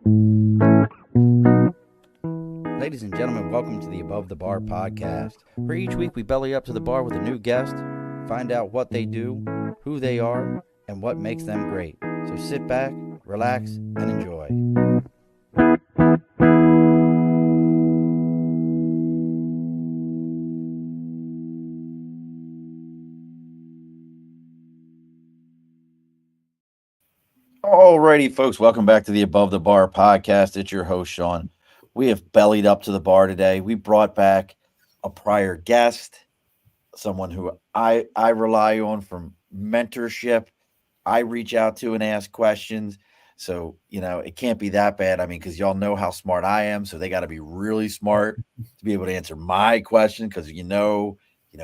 Ladies and gentlemen, welcome to the Above the Bar podcast, where each week we belly up to the bar with a new guest, find out what they do, who they are, and what makes them great. So sit back, relax, and enjoy. Alrighty, folks, welcome back to the Above the Bar podcast. It's your host, Sean. We have bellied up to the bar today. We brought back a prior guest, someone who I rely on from mentorship. I reach out to and ask questions. So, it can't be that bad. I mean, because y'all know how smart I am. So they got to be really smart to be able to answer my question because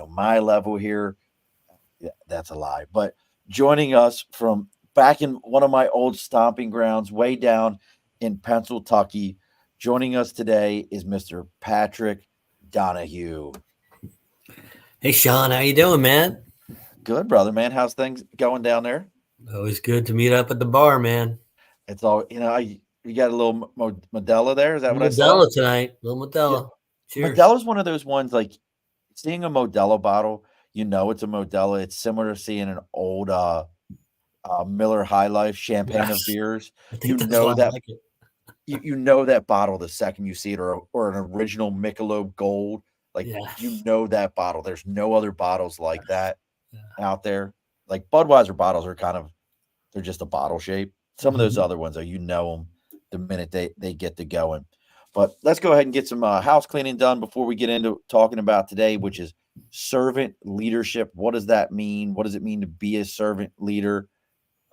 my level here. Yeah, that's a lie. But joining us from back in one of my old stomping grounds, way down in Pennsylvania, joining us today is Mr. Patrick Donohue. Hey, Sean, how you doing, man? Good, brother, man. How's things going down there? Always good to meet up at the bar, man. It's all, you got a little Modelo there. Is that what I saw? Modelo tonight. Little Yeah. Modelo. Cheers. Modelo's one of those ones, like seeing a Modelo bottle, it's a Modelo. It's similar to seeing an old Miller High Life champagne of Yes. beers. I think that's why I like it. You know that bottle the second you see it, or an original Michelob Gold. Like Yes. that bottle. There's no other bottles like that Yeah. out there. Like Budweiser bottles are they're just a bottle shape. Some of those Mhm. other ones, though, them the minute they get to going. But let's go ahead and get some house cleaning done before we get into talking about today, which is servant leadership. What does that mean? What does it mean to be a servant leader?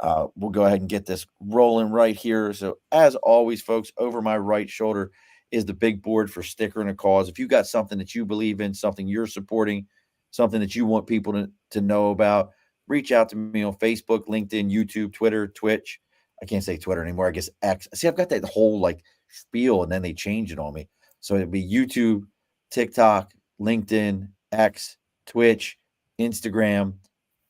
We'll go ahead and get this rolling right here. So, as always, folks, over my right shoulder is the big board for Sticker and a Cause. If you got something that you believe in, something you're supporting, something that you want people to know about, reach out to me on Facebook, LinkedIn, YouTube, Twitter, Twitch. I can't say Twitter anymore. I guess X. See, I've got that whole spiel, and then they change it on me. So it'd be YouTube, TikTok, LinkedIn, X, Twitch, Instagram,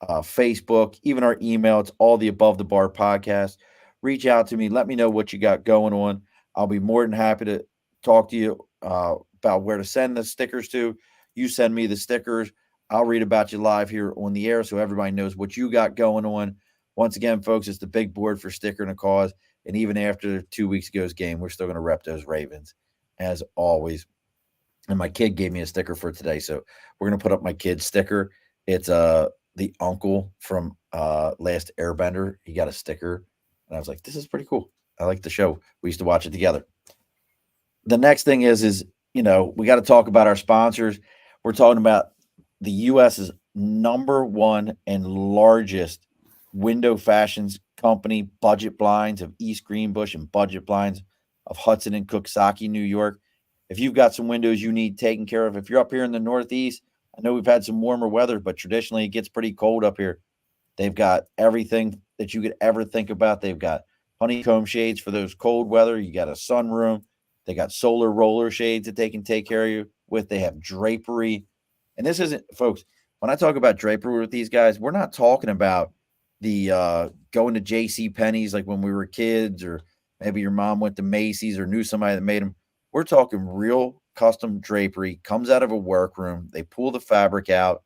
Facebook, even our email. It's all the Above the Bar podcast. Reach out to me. Let me know what you got going on. I'll be more than happy to talk to you about where to send the stickers to. You send me the stickers. I'll read about you live here on the air so everybody knows what you got going on. Once again, folks, it's the big board for Sticker and a Cause. And even after 2 weeks ago's game, we're still going to rep those Ravens, as always. And my kid gave me a sticker for today. So we're going to put up my kid's sticker. It's the uncle from Last Airbender. He got a sticker. And I was like, this is pretty cool. I like the show. We used to watch it together. The next thing is we got to talk about our sponsors. We're talking about the U.S.'s number one and largest window fashions company, Budget Blinds of East Greenbush and Budget Blinds of Hudson and Cooksaki, New York. If you've got some windows you need taken care of, if you're up here in the Northeast, I know we've had some warmer weather, but traditionally it gets pretty cold up here. They've got everything that you could ever think about. They've got honeycomb shades for those cold weather. You got a sunroom. They got solar roller shades that they can take care of you with. They have drapery. And this isn't, folks, when I talk about drapery with these guys, we're not talking about the going to J.C. Penney's like when we were kids, or maybe your mom went to Macy's or knew somebody that made them. We're talking real custom drapery, comes out of a workroom. They pull the fabric out,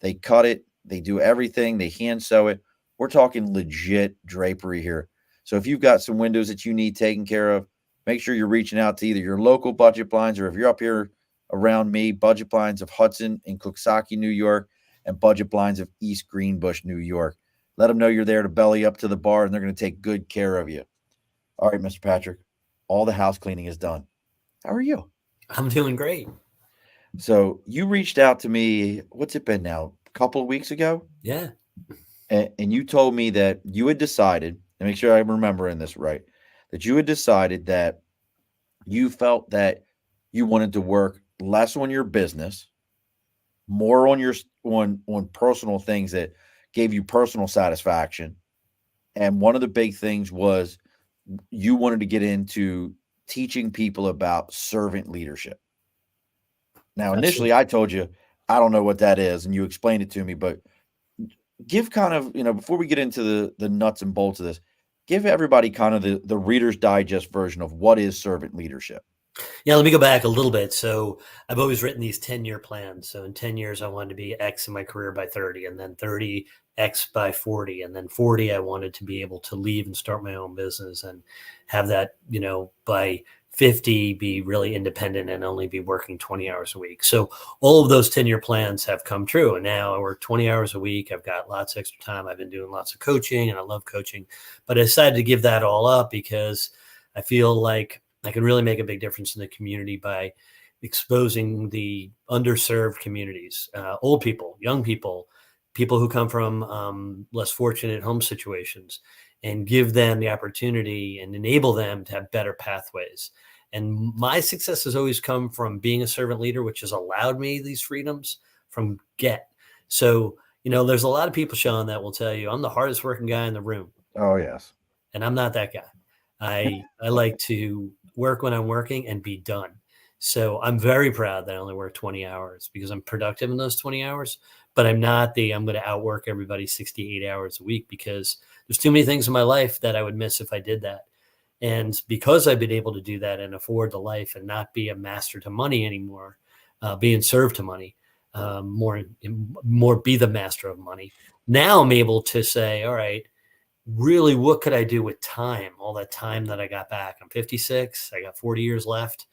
they cut it, they do everything, they hand sew it. We're talking legit drapery here. So if you've got some windows that you need taken care of, make sure you're reaching out to either your local Budget Blinds, or if you're up here around me, Budget Blinds of Hudson and Cooksaki, New York, and Budget Blinds of East Greenbush, New York. Let them know you're there to belly up to the bar, and they're going to take good care of you. All right, Mr. Patrick, all the house cleaning is done. How are you? I'm doing great. So you reached out to me, what's it been now? A couple of weeks ago? Yeah. And you told me that you had decided, and make sure I'm remembering this right, that you had decided that you felt that you wanted to work less on your business, more on your on personal things that gave you personal satisfaction. And one of the big things was you wanted to get into teaching people about servant leadership. Now, Absolutely. initially, I told you I don't know what that is, and you explained it to me. But give kind of before we get into the nuts and bolts of this, give everybody kind of the Reader's Digest version of what is servant leadership. Yeah, let me go back a little bit. So I've always written these 10-year plans. So in 10 years, I wanted to be X in my career by 30, and then 30 X by 40. And then 40, I wanted to be able to leave and start my own business and have that, by 50 be really independent and only be working 20 hours a week. So all of those 10-year plans have come true. And now I work 20 hours a week. I've got lots of extra time. I've been doing lots of coaching and I love coaching, but I decided to give that all up because I feel like I can really make a big difference in the community by exposing the underserved communities, old people, young people, people who come from less fortunate home situations, and give them the opportunity and enable them to have better pathways. And my success has always come from being a servant leader, which has allowed me these freedoms from get. So, there's a lot of people, Sean, that will tell you I'm the hardest working guy in the room. Oh, yes. And I'm not that guy. I like to work when I'm working and be done. So I'm very proud that I only work 20 hours because I'm productive in those 20 hours, but I'm not I'm going to outwork everybody 68 hours a week because there's too many things in my life that I would miss if I did that. And because I've been able to do that and afford the life and not be a master to money anymore, being served to money, more be the master of money. Now I'm able to say, all right, really, what could I do with time? All that time that I got back. I'm 56. I got 40 years left,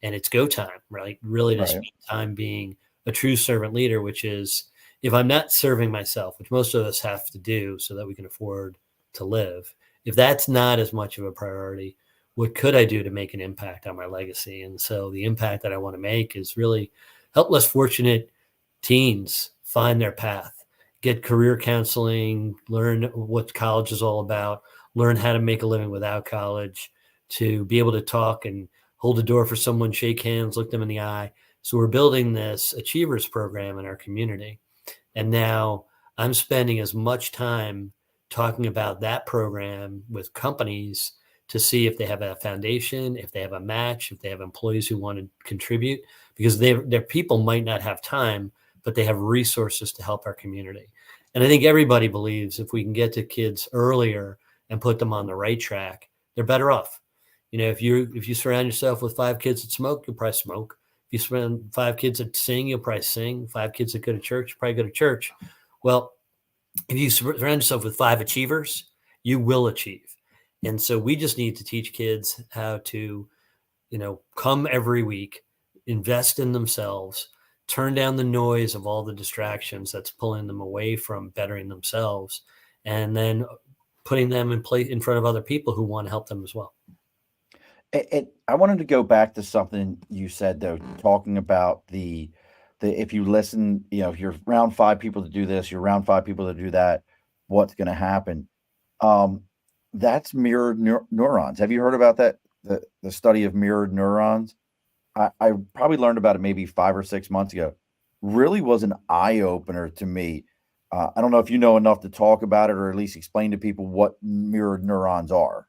and it's go time, right? Really, to spend time being a true servant leader, which is if I'm not serving myself, which most of us have to do so that we can afford to live. If that's not as much of a priority, what could I do to make an impact on my legacy? And so the impact that I want to make is really help less fortunate teens find their path, get career counseling, learn what college is all about, learn how to make a living without college, to be able to talk and hold the door for someone, shake hands, look them in the eye. So we're building this Achievers program in our community. And now I'm spending as much time talking about that program with companies to see if they have a foundation, if they have a match, if they have employees who want to contribute, because their people might not have time, but they have resources to help our community. And I think everybody believes if we can get to kids earlier and put them on the right track, they're better off. If you surround yourself with 5 kids that smoke, you'll probably smoke. If you surround 5 kids that sing, you'll probably sing. 5 kids that go to church, you'll probably go to church. Well, if you surround yourself with 5 achievers, you will achieve. And so we just need to teach kids how to, come every week, invest in themselves, turn down the noise of all the distractions that's pulling them away from bettering themselves, and then putting them in front of other people who want to help them as well. And I wanted to go back to something you said, though, talking about the if you listen, if you're around 5 people to do this, you're around 5 people to do that, what's going to happen? That's mirrored neurons. Have you heard about that? The study of mirrored neurons? I probably learned about it maybe 5 or 6 months ago. Really was an eye opener to me. I don't know if you know enough to talk about it or at least explain to people what mirrored neurons are.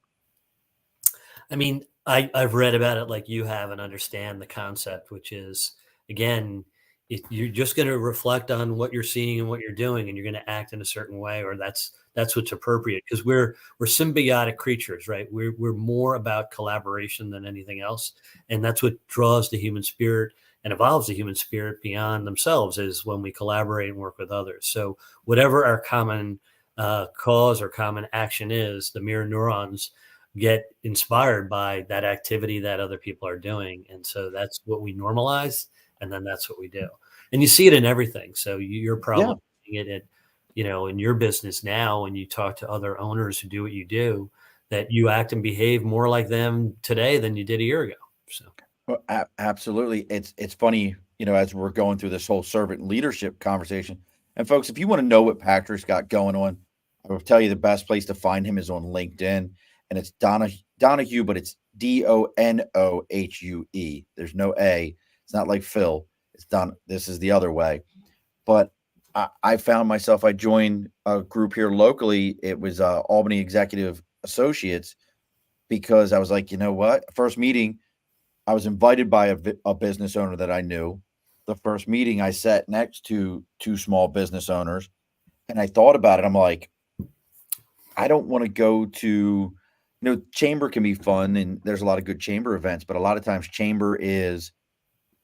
I mean, I've read about it like you have and understand the concept, which is, again, if you're just going to reflect on what you're seeing and what you're doing, and you're going to act in a certain way, or that's what's appropriate, because we're symbiotic creatures, right? We're more about collaboration than anything else, and that's what draws the human spirit and evolves the human spirit beyond themselves, is when we collaborate and work with others. So whatever our common cause or common action is, the mirror neurons get inspired by that activity that other people are doing. And so that's what we normalize. And then that's what we do. And you see it in everything. So you're probably seeing it in your business now, when you talk to other owners who do what you do, that you act and behave more like them today than you did a year ago. So Well, absolutely. It's funny, as we're going through this whole servant leadership conversation. And folks, if you want to know what Patrick's got going on, I will tell you the best place to find him is on LinkedIn, and it's Donohue, but it's Donohue. There's no A. It's not like Phil. It's Don. This is the other way. But I found myself, I joined a group here locally. It was Albany Executive Associates, because I was like, you know what? First meeting, I was invited by a business owner that I knew. The first meeting, I sat next to 2 small business owners, and I thought about it. I'm like, I don't want to go to, chamber can be fun and there's a lot of good chamber events, but a lot of times chamber is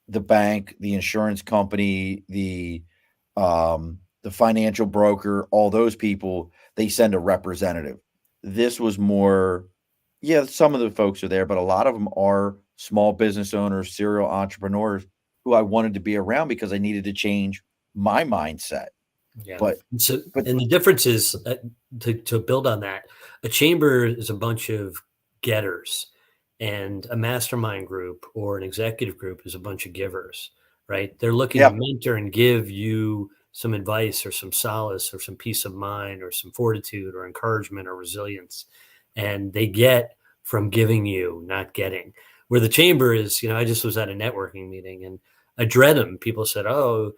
the bank, the insurance company, the financial broker, all those people, they send a representative. This was more, yeah, some of the folks are there, but a lot of them are small business owners, serial entrepreneurs who I wanted to be around because I needed to change my mindset. Yeah. But So, but and the difference is to build on that, a chamber is a bunch of getters, and a mastermind group or an executive group is a bunch of givers, right? They're looking to yeah, mentor and give you some advice or some solace or some peace of mind or some fortitude or encouragement or resilience. And they get from giving you, not getting. Where the chamber is, I just was at a networking meeting and I dread them. People said, "Oh,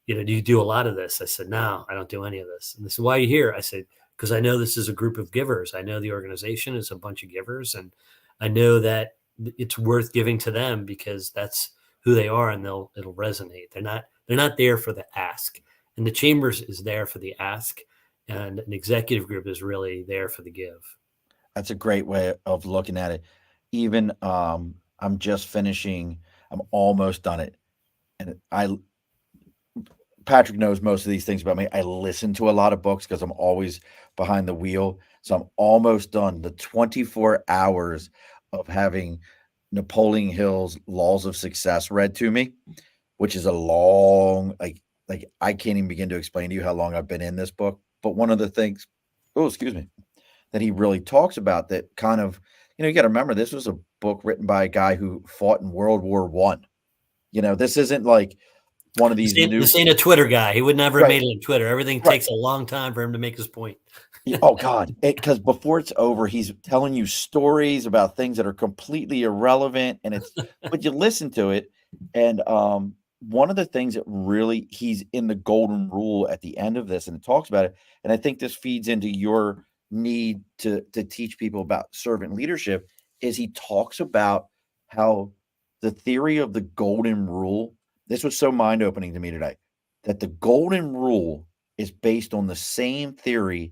do you do a lot of this?" I said, "No, I don't do any of this." And they said, "Why are you here?" I said, "Because I know this is a group of givers. I know the organization is a bunch of givers, and I know that it's worth giving to them because that's who they are, and it'll resonate. They're not there for the ask, and the chambers is there for the ask, and an executive group is really there for the give." that's a great way of looking at it. Even I'm just finishing, I'm almost done it. And I Patrick knows most of these things about me. I listen to a lot of books because I'm always behind the wheel. So I'm almost done the 24 hours of having Napoleon Hill's Laws of Success read to me, which is a long, like I can't even begin to explain to you how long I've been in this book. But one of the things, oh, excuse me, that he really talks about that kind of, you got to remember this was a book written by a guy who fought in World War One. This isn't like one of these new, This ain't a Twitter guy. He would never have right, made it on Twitter. Everything right. takes a long time for him to make his point. Oh God, because before it's over, he's telling you stories about things that are completely irrelevant, and but you listen to it, and one of the things that really he's in the golden rule at the end of this, and it talks about it, and I think this feeds into your need to teach people about servant leadership, is he talks about how the theory of the golden rule. This was so mind opening to me today, that the golden rule is based on the same theory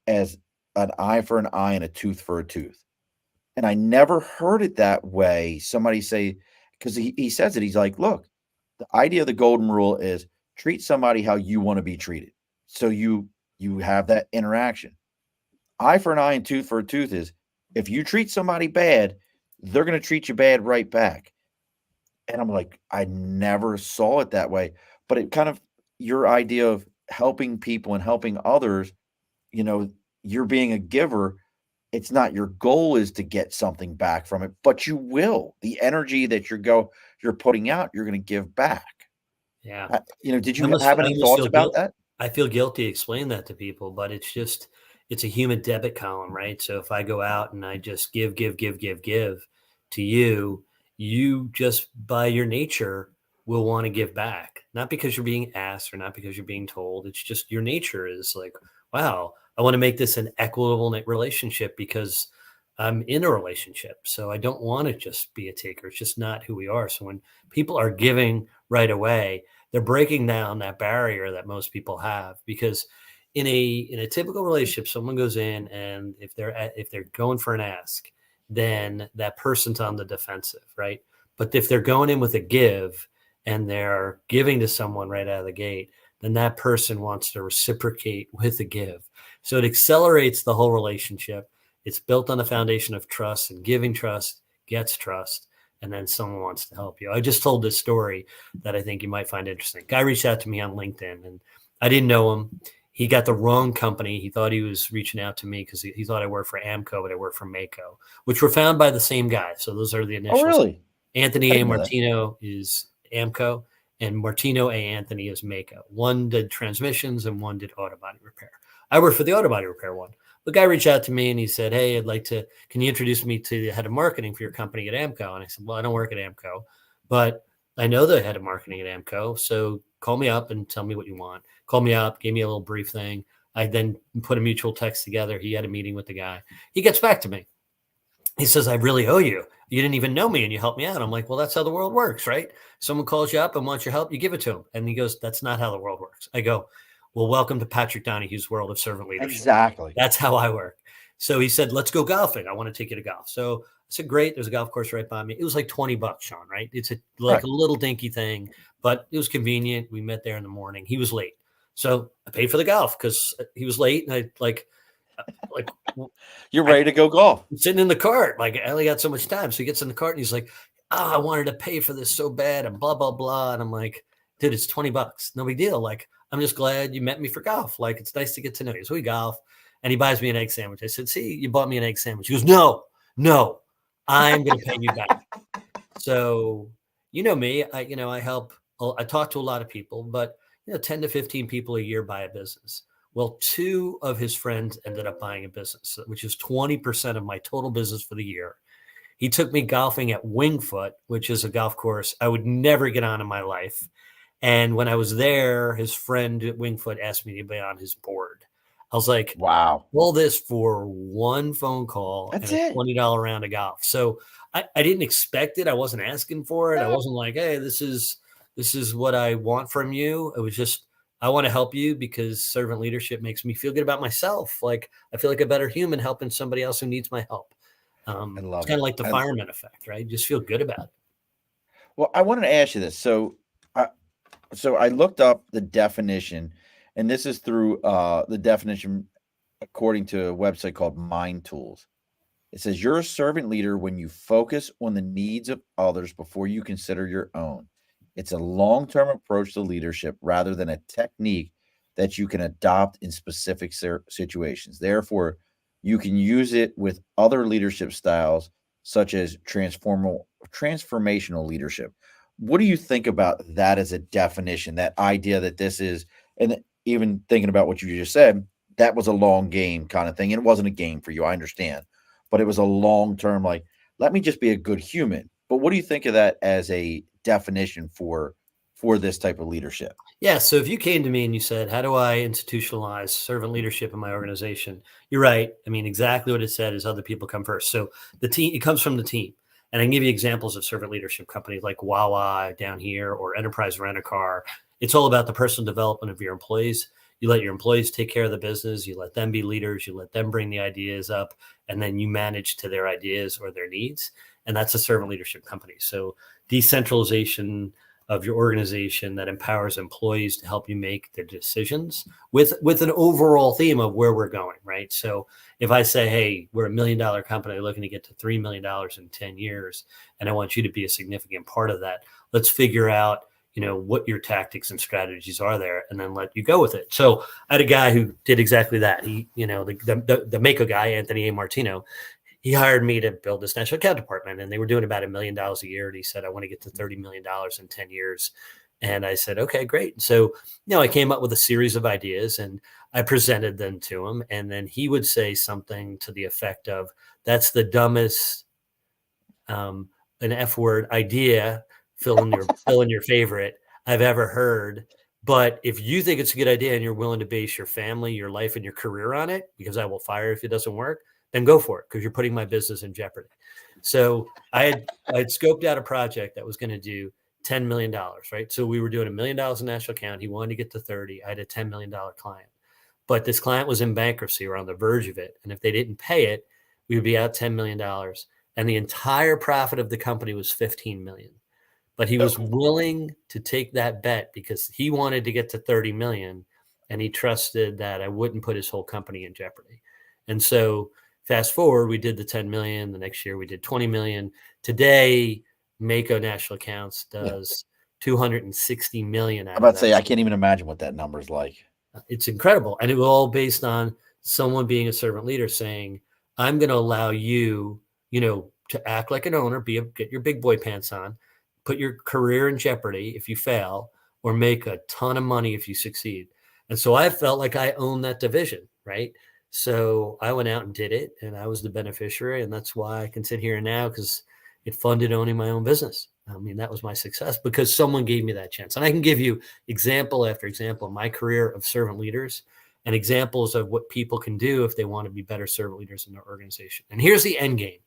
as an eye for an eye and a tooth for a tooth. And I never heard it that way. Somebody say, because he says it, he's like, look, the idea of the golden rule is treat somebody how you want to be treated. So you have that interaction. Eye for an eye and tooth for a tooth is if you treat somebody bad, they're going to treat you bad right back. And I'm like, I never saw it that way. But it kind of your idea of helping people and helping others, you know, you're being a giver. It's not your goal is to get something back from it, but you will. The energy that you're putting out, you're going to give back. Yeah. Did I you almost, have I any almost thoughts feel about guilt. that? I feel guilty explaining that to people, but it's a human debit column, right? So if I go out and I just give to you, you just by your nature will want to give back, not because you're being asked or not because you're being told. It's just your nature is like, wow, I want to make this an equitable relationship because I'm in a relationship. So I don't want to just be a taker. It's just not who we are. So when people are giving right away, they're breaking down that barrier that most people have because in a typical relationship someone goes in and if they're going for an ask, then that person's on the defensive, right? But if they're going in with a give and they're giving to someone right out of the gate, then that person wants to reciprocate with a give, so it accelerates the whole relationship. It's built on a foundation of trust, and giving trust gets trust, and then someone wants to help you. I just told this story that I think you might find interesting. Guy reached out to me on LinkedIn, and I didn't know him. He got the wrong company. He thought he was reaching out to me because he thought I worked for Amco, but I worked for Mako, which were found by the same guy. So those are the Oh, initials. really? Anthony I A. didn't know that. Martino is Amco, and Martino A. Anthony is Mako. One did transmissions and one did auto body repair. I worked for the auto body repair one. The guy reached out to me and he said, "Hey, can you introduce me to the head of marketing for your company at Amco?" And I said, "Well, I don't work at Amco, but I know the head of marketing at Amco. So call me up and tell me what you want." Called me up, gave me a little brief thing. I then put a mutual text together. He had a meeting with the guy. He gets back to me. He says, "I really owe you. You didn't even know me and you helped me out." I'm like, "Well, that's how the world works, right? Someone calls you up and wants your help, you give it to them." And he goes, "That's not how the world works." I go, "Well, welcome to Patrick Donahue's world of servant leadership. Exactly. That's how I work." So he said, let's go golfing. I want to take you to golf. So I said, great. There's a golf course right by me. It was like $20, Sean, right? It's like Right. a little dinky thing, but it was convenient. We met there in the morning. He was late. So I paid for the golf because he was late. And I like You're I ready to go golf. sitting in the cart. Like I only got so much time. So he gets in the cart and he's like, I wanted to pay for this so bad and blah, blah, blah. And I'm like, dude, it's $20. No big deal. Like, I'm just glad you met me for golf. Like, it's nice to get to know you. So we golf and he buys me an egg sandwich. I said, see, you bought me an egg sandwich. He goes, no, I'm going to pay you back. So, you know me, I help, I talk to a lot of people, but 10 to 15 people a year buy a business. Well, 2 of his friends ended up buying a business, which is 20% of my total business for the year. He took me golfing at Wingfoot, which is a golf course I would never get on in my life. And when I was there, his friend at Wingfoot asked me to be on his board. I was like, Wow. all this for one phone call That's and a it. $20 round of golf. So I didn't expect it. I wasn't asking for it. I No. wasn't like, hey, this is what I want from you. It was just, I want to help you because servant leadership makes me feel good about myself. Like I feel like a better human helping somebody else who needs my help. I It's love kind it. of like the fireman effect, right? Just feel good about it. Well, I wanted to ask you this. So I looked up the definition, and this is through the definition according to a website called Mind Tools. It says you're a servant leader when you focus on the needs of others before you consider your own. It's a long-term approach to leadership rather than a technique that you can adopt in specific situations. Therefore, you can use it with other leadership styles such as transformational leadership. What do you think about that as a definition? That idea that this is, and even thinking about what you just said, that was a long game kind of thing. And it wasn't a game for you, I understand, but it was a long term, like, let me just be a good human. But what do you think of that as a definition for this type of leadership? Yeah. So if you came to me and you said, how do I institutionalize servant leadership in my organization? You're right. I mean, exactly what it said is other people come first. So the team, it comes from the team. And I can give you examples of servant leadership companies like Wawa down here or Enterprise Rent-A-Car. It's all about the personal development of your employees. You let your employees take care of the business. You let them be leaders. You let them bring the ideas up, and then you manage to their ideas or their needs. And that's a servant leadership company. So decentralization of your organization that empowers employees to help you make the decisions with an overall theme of where we're going, right? So if I say, hey, we're $1 million company looking to get to $3 million in 10 years, and I want you to be a significant part of that, let's figure out, what your tactics and strategies are there, and then let you go with it. So I had a guy who did exactly that. He, the Mako guy, Anthony A. Martino, he hired me to build this national account department, and they were doing about $1 million a year. And he said, I want to get to $30 million in 10 years. And I said, okay, great. So, I came up with a series of ideas and I presented them to him. And then he would say something to the effect of, that's the dumbest, an F word idea, fill in your favorite I've ever heard. But if you think it's a good idea and you're willing to base your family, your life, and your career on it, because I will fire if it doesn't work, then go for it, because you're putting my business in jeopardy. So I had scoped out a project that was going to do $10 million, right? So we were doing $1 million in national account. He wanted to get to 30. I had a $10 million client, but this client was in bankruptcy or on the verge of it. And if they didn't pay it, we would be out $10 million. And the entire profit of the company was $15 million. But he was willing to take that bet because he wanted to get to 30 million, and he trusted that I wouldn't put his whole company in jeopardy. And so fast forward, we did the 10 million. The next year we did 20 million. Today, Mako National Accounts does 260 million out I'm of about to that. say, I can't even imagine what that number is like. It's incredible. And it was all based on someone being a servant leader saying, I'm going to allow you, to act like an owner, get your big boy pants on, put your career in jeopardy if you fail, or make a ton of money if you succeed. And so I felt like I owned that division, right? So I went out and did it, and I was the beneficiary. And that's why I can sit here now, because it funded owning my own business. I mean, that was my success because someone gave me that chance. And I can give you example after example of my career of servant leaders and examples of what people can do if they want to be better servant leaders in their organization. And here's the end game.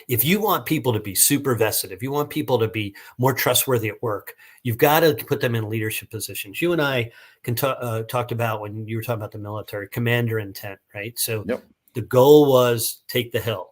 If you want people to be super vested, if you want people to be more trustworthy at work, you've got to put them in leadership positions. You and I talked about, when you were talking about the military, commander intent, right? So Yep. The goal was take the hill.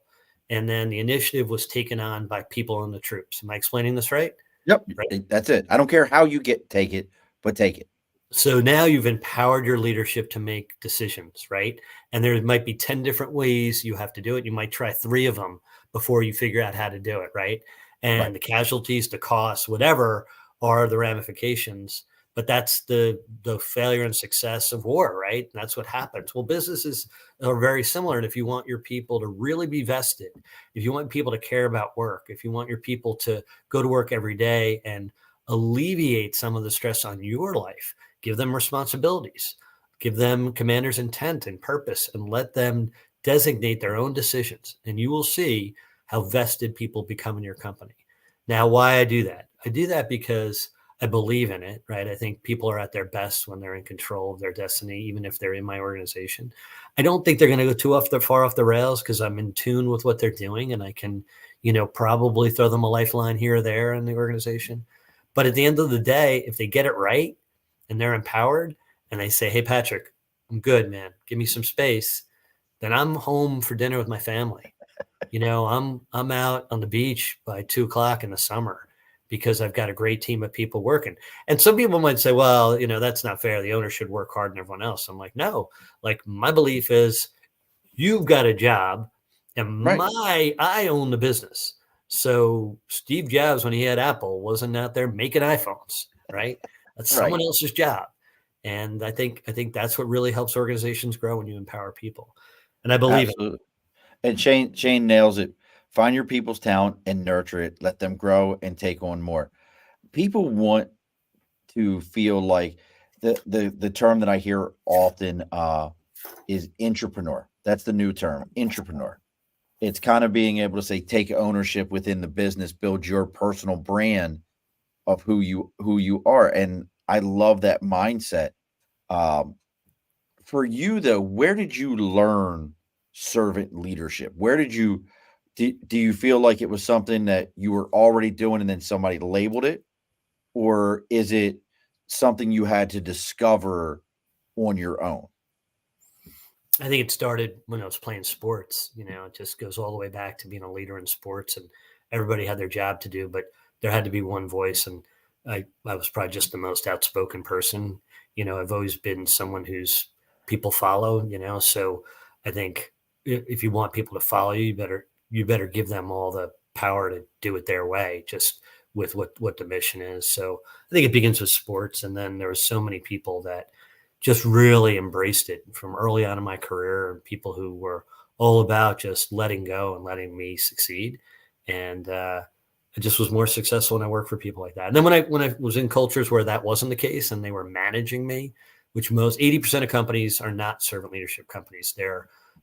And then the initiative was taken on by people in the troops. Am I explaining this right? Yep. Right. That's it. I don't care how you take it, but take it. So now you've empowered your leadership to make decisions, right? And there might be 10 different ways you have to do it. You might try 3 of them before you figure out how to do it, right? Right. And the casualties, the costs, whatever are the ramifications. But that's the failure and success of war, right? And that's what happens. Well, businesses are very similar. And if you want your people to really be vested, if you want people to care about work, if you want your people to go to work every day and alleviate some of the stress on your life, give them responsibilities, give them commander's intent and purpose, and let them designate their own decisions. And you will see how vested people become in your company. Now, why I do that? I do that because I believe in it, right? I think people are at their best when they're in control of their destiny, even if they're in my organization. I don't think they're going to go far off the rails because I'm in tune with what they're doing, and I can, probably throw them a lifeline here or there in the organization. But at the end of the day, if they get it right and they're empowered and they say, "Hey, Patrick, I'm good, man. Give me some space," then I'm home for dinner with my family. I'm out on the beach by 2 o'clock in the summer because I've got a great team of people working. And some people might say, well, that's not fair. The owner should work hard and everyone else. I'm like, no, like my belief is you've got a job and Right. I own the business. So Steve Jobs, when he had Apple, wasn't out there making iPhones, right? That's someone Right. else's job. And I think that's what really helps organizations grow when you empower people. And I believe it. Absolutely. And Shane nails it. Find your people's talent and nurture it. Let them grow and take on more. People want to feel like the term that I hear often is entrepreneur. That's the new term, entrepreneur. It's kind of being able to say take ownership within the business, build your personal brand of who you are. And I love that mindset. Um, for you though, where did you learn servant leadership? Where did you do you feel like it was something that you were already doing and then somebody labeled it? Or is it something you had to discover on your own? I think it started when I was playing sports. It just goes all the way back to being a leader in sports, and everybody had their job to do, but there had to be one voice. And I was probably just the most outspoken person. I've always been someone who's people follow, so I think if you want people to follow you, you better give them all the power to do it their way, just with what the mission is. So I think it begins with sports. And then there were so many people that just really embraced it from early on in my career, and people who were all about just letting go and letting me succeed. And I just was more successful when I worked for people like that. And then when I was in cultures where that wasn't the case and they were managing me, which most 80% of companies are not servant leadership companies. I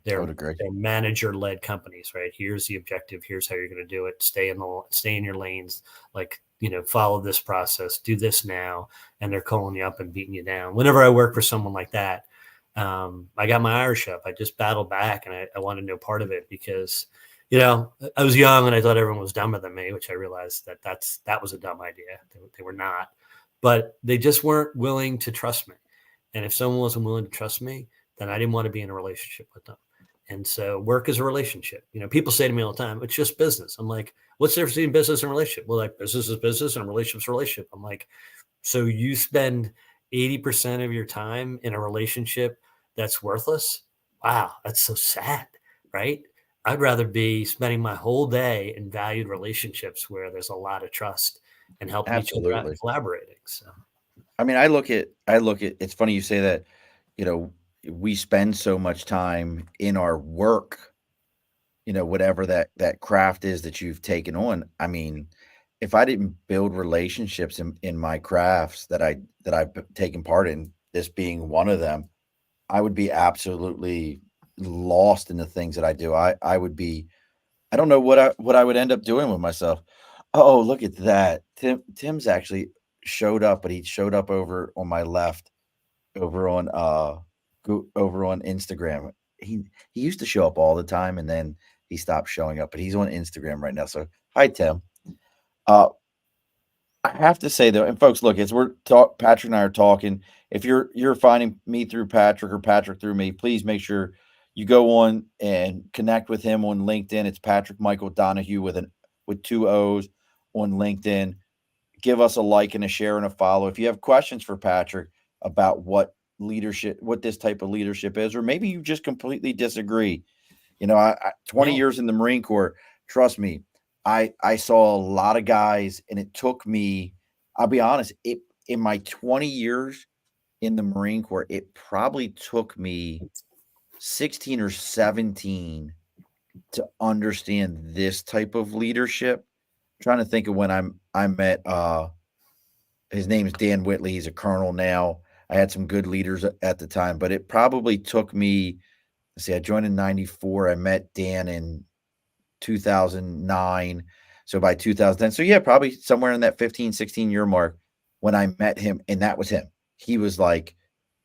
They're would agree. they're manager led companies, right? Here's the objective. Here's how you're going to do it. Stay in your lanes. Like, follow this process, do this now. And they're calling you up and beating you down. Whenever I work for someone like that, I got my Irish up. I just battled back, and I wanted no part of it because, I was young and I thought everyone was dumber than me, which I realized that was a dumb idea. They were not, but they just weren't willing to trust me. And if someone wasn't willing to trust me, then I didn't want to be in a relationship with them. And so work is a relationship. People say to me all the time, it's just business. I'm like, what's the difference between business and relationship? Well, like business is business and relationship's a relationship. I'm like, so you spend 80% of your time in a relationship that's worthless? Wow, that's so sad, right? I'd rather be spending my whole day in valued relationships where there's a lot of trust and helping each other out and Absolutely. collaborating. So I mean, I look at it's funny you say that, you know, we spend so much time in our work, whatever that craft is that you've taken on. I mean, if I didn't build relationships in my crafts that I've taken part in, this being one of them, I would be absolutely lost in the things that I do. I would be I don't know what I would end up doing with myself. Oh, look at that. Tim's actually showed up, but he showed up over on my left over on over on Instagram. He used to show up all the time and then he stopped showing up, but he's on Instagram right now. So hi Tim. Uh I have to say though, and folks, look, as Patrick and I are talking, if you're finding me through Patrick or Patrick through me, please make sure You go on and connect with him on LinkedIn. It's Patrick Michael Donohue with two O's on LinkedIn. Give us a like and a share and a follow. If you have questions for Patrick about what this type of leadership is, or maybe you just completely disagree. 20 Yeah. years in the Marine Corps, trust me, I saw a lot of guys, and it took me, I'll be honest, in my 20 years in the Marine Corps, it probably took me 16 or 17 to understand this type of leadership. I'm trying to think of when I met his name is Dan Whitley. He's a colonel now. I had some good leaders at the time, but it probably took me, let's see, I joined in 94. I met Dan in 2009. So by 2010, so yeah, probably somewhere in that 15, 16-year mark when I met him, and that was him. He was like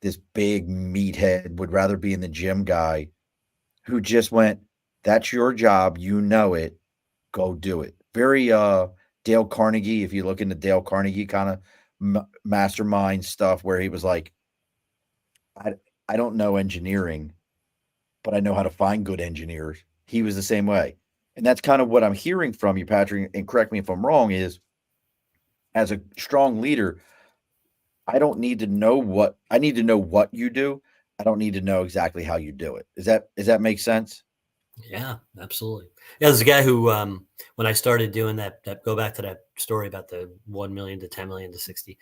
this big meathead, would rather be in the gym guy who just went, that's your job. You know it. Go do it. Very Dale Carnegie, if you look into Dale Carnegie kind of mastermind stuff, where he was like, I, I don't know engineering, but I know how to find good engineers. He was the same way. And that's kind of what I'm hearing from you, Patrick, and correct me if I'm wrong, is as a strong leader, I need to know what you do. I don't need to know exactly how you do it. Does that make sense? Yeah, absolutely. Yeah, there's a guy who, when I started doing that go back to that story about the 1 million to 10 million to 60.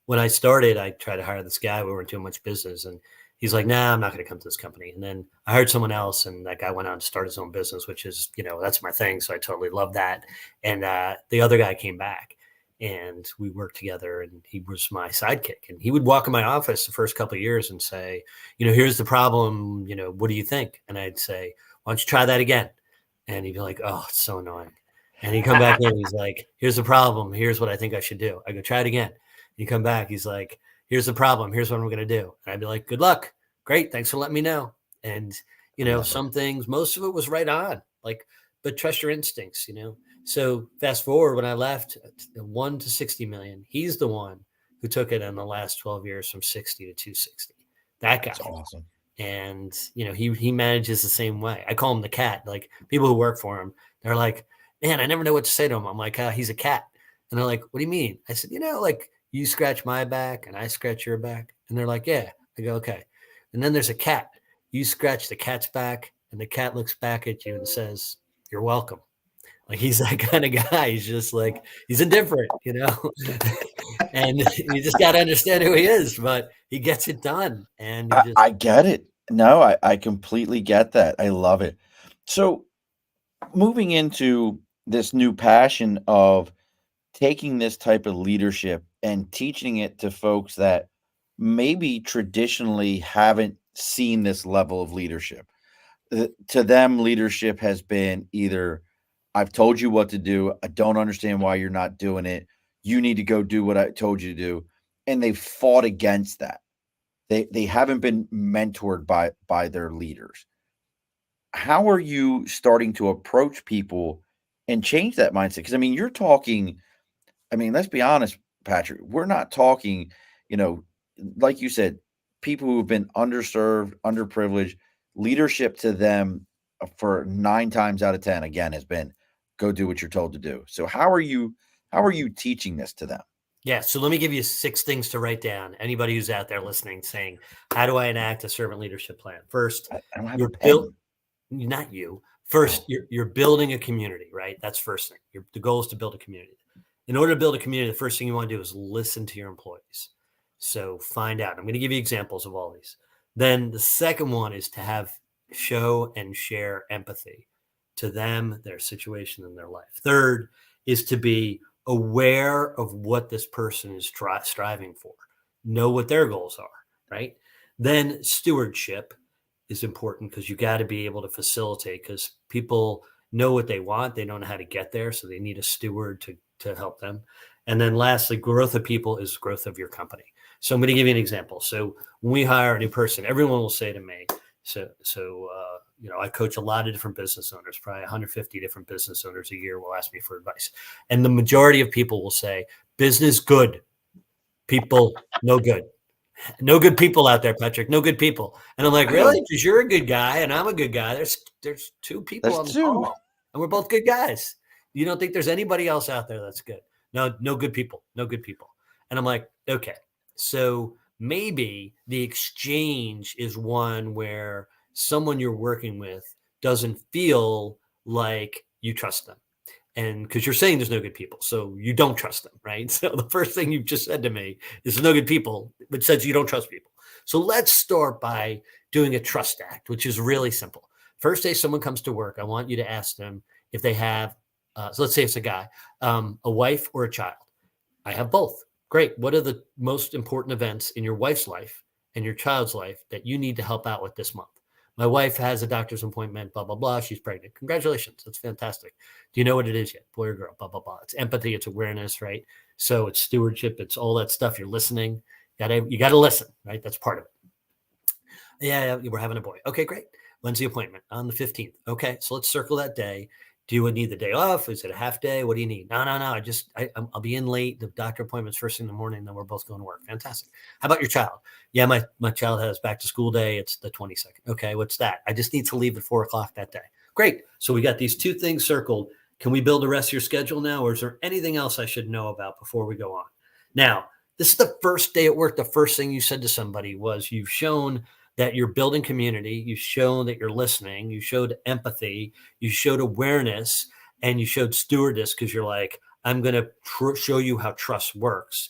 When I started, I tried to hire this guy. We weren't doing much business. And he's like, nah, I'm not going to come to this company. And then I hired someone else, and that guy went on to start his own business, which is, that's my thing. So I totally love that. And the other guy came back, and we worked together, and he was my sidekick. And he would walk in my office the first couple of years and say, here's the problem. What do you think? And I'd say, why don't you try that again? And he'd be like, oh, it's so annoying. And he'd come back in. He's like, here's the problem. Here's what I think I should do. I go, try it again. You come back. He's like, here's the problem. Here's what I'm going to do. And I'd be like, good luck. Great. Thanks for letting me know. And, some things, most of it was right on, but trust your instincts, So fast forward, when I left 1 to 60 million, he's the one who took it in the last 12 years from 60 to 260. That guy. That's awesome. And, he manages the same way. I call him the cat. Like, people who work for him, they're like, man, I never know what to say to him. I'm like, he's a cat. And they're like, what do you mean? I said, you scratch my back and I scratch your back. And they're like, yeah. I go, okay. And then there's a cat. You scratch the cat's back, and the cat looks back at you and says, you're welcome. Like, he's that kind of guy. He's just like, he's indifferent, and you just got to understand who he is, but he gets it done. And I get it. No, I completely get that. I love it. So moving into this new passion of taking this type of leadership and teaching it to folks that maybe traditionally haven't seen this level of leadership. To them, leadership has been either, I've told you what to do, I don't understand why you're not doing it, you need to go do what I told you to do. And they've fought against that. They haven't been mentored by their leaders. How are you starting to approach people and change that mindset? Because you're talking, let's be honest, Patrick, we're not talking, you know, like you said, people who've been underserved, underprivileged. Leadership to them for 9 times out of 10, again, has been go do what you're told to do. So how are you teaching this to them? Yeah. So let me give you 6 things to write down. Anybody who's out there listening saying, how do I enact a servant leadership plan? First, I don't have a you're pen. not you. First, Oh, you're building a community, right? That's first thing. The goal is to build a community. In order to build a community, the first thing you want to do is listen to your employees. So find out. I'm going to give you examples of all these. Then the second one is to show and share empathy to them, their situation, and their life. Third is to be aware of what this person is striving for. Know what their goals are, right? Then stewardship is important, because you got to be able to facilitate, because people know what they want. They don't know how to get there. So they need a steward to help them. And then lastly, growth of people is growth of your company. So I'm going to give you an example. So when we hire a new person, everyone will say to me, I coach a lot of different business owners, probably 150 different business owners a year will ask me for advice. And the majority of people will say, business good, people no good. No good people out there, Patrick. No good people. And I'm like, I don't. really? Because you're a good guy and I'm a good guy. There's two people There's on the two. call, and we're both good guys. You don't think there's anybody else out there that's good? No, no good people. No good people. And I'm like, okay, so maybe the exchange is one where someone you're working with doesn't feel like you trust them. And because you're saying there's no good people, so you don't trust them, right? So the first thing you've just said to me is there's no good people, which says you don't trust people. So let's start by doing a trust act, which is really simple. First day someone comes to work, I want you to ask them if they have, so let's say it's a guy, a wife or a child. I have both. Great. What are the most important events in your wife's life and your child's life that you need to help out with this month? My wife has a doctor's appointment, blah, blah, blah. She's pregnant. Congratulations. That's fantastic. Do you know what it is yet? Boy or girl, blah, blah, blah. It's empathy. It's awareness, right? So it's stewardship. It's all that stuff. You're listening. You gotta listen, right? That's part of it. Yeah, we're having a boy. Okay, great. When's the appointment? On the 15th. Okay, so let's circle that day. Do you need the day off? Is it a half day? What do you need? No, no, no. I'll be in late. The doctor appointment's first thing in the morning. Then we're both going to work. Fantastic. How about your child? Yeah, my child has back to school day. It's the 22nd. Okay, what's that? I just need to leave at 4 o'clock that day. Great. So we got these two things circled. Can we build the rest of your schedule now, or is there anything else I should know about before we go on? Now, this is the first day at work. The first thing you said to somebody was you've shown that you're building community. You've shown that you're listening. You showed empathy. You showed awareness, and you showed stewardess because you're like, I'm going to show you how trust works.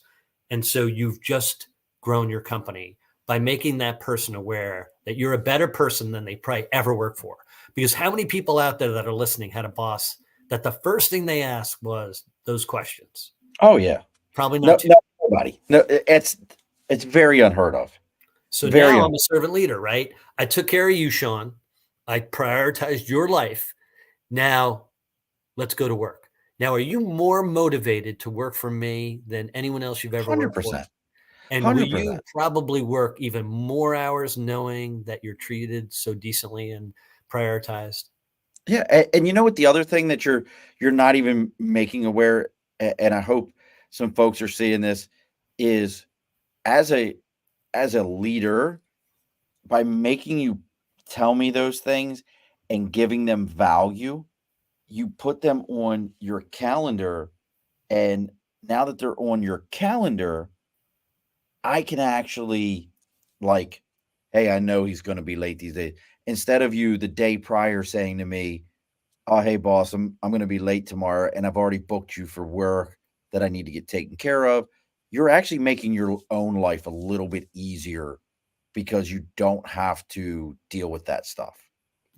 And so you've just grown your company by making that person aware that you're a better person than they probably ever work for. Because how many people out there that are listening had a boss that the first thing they asked was those questions? Oh yeah. Probably No, not too. nobody. No, it's very unheard of. So Very now unheard. I'm a servant leader, right? I took care of you, Sean. I prioritized your life. Now let's go to work. Now, are you more motivated to work for me than anyone else you've ever Hundred worked for? percent. And will you 100%. probably work even more hours knowing that you're treated so decently and prioritized? Yeah, and you know what? The other thing that you're not even making aware, and I hope some folks are seeing this, is as a as a leader, by making you tell me those things and giving them value, you put them on your calendar, and now that they're on your calendar, I can actually like, hey, I know he's going to be late these days. Instead of you the day prior saying to me, "Oh, hey, boss, I'm going to be late tomorrow, and I've already booked you for work that I need to get taken care of." You're actually making your own life a little bit easier because you don't have to deal with that stuff.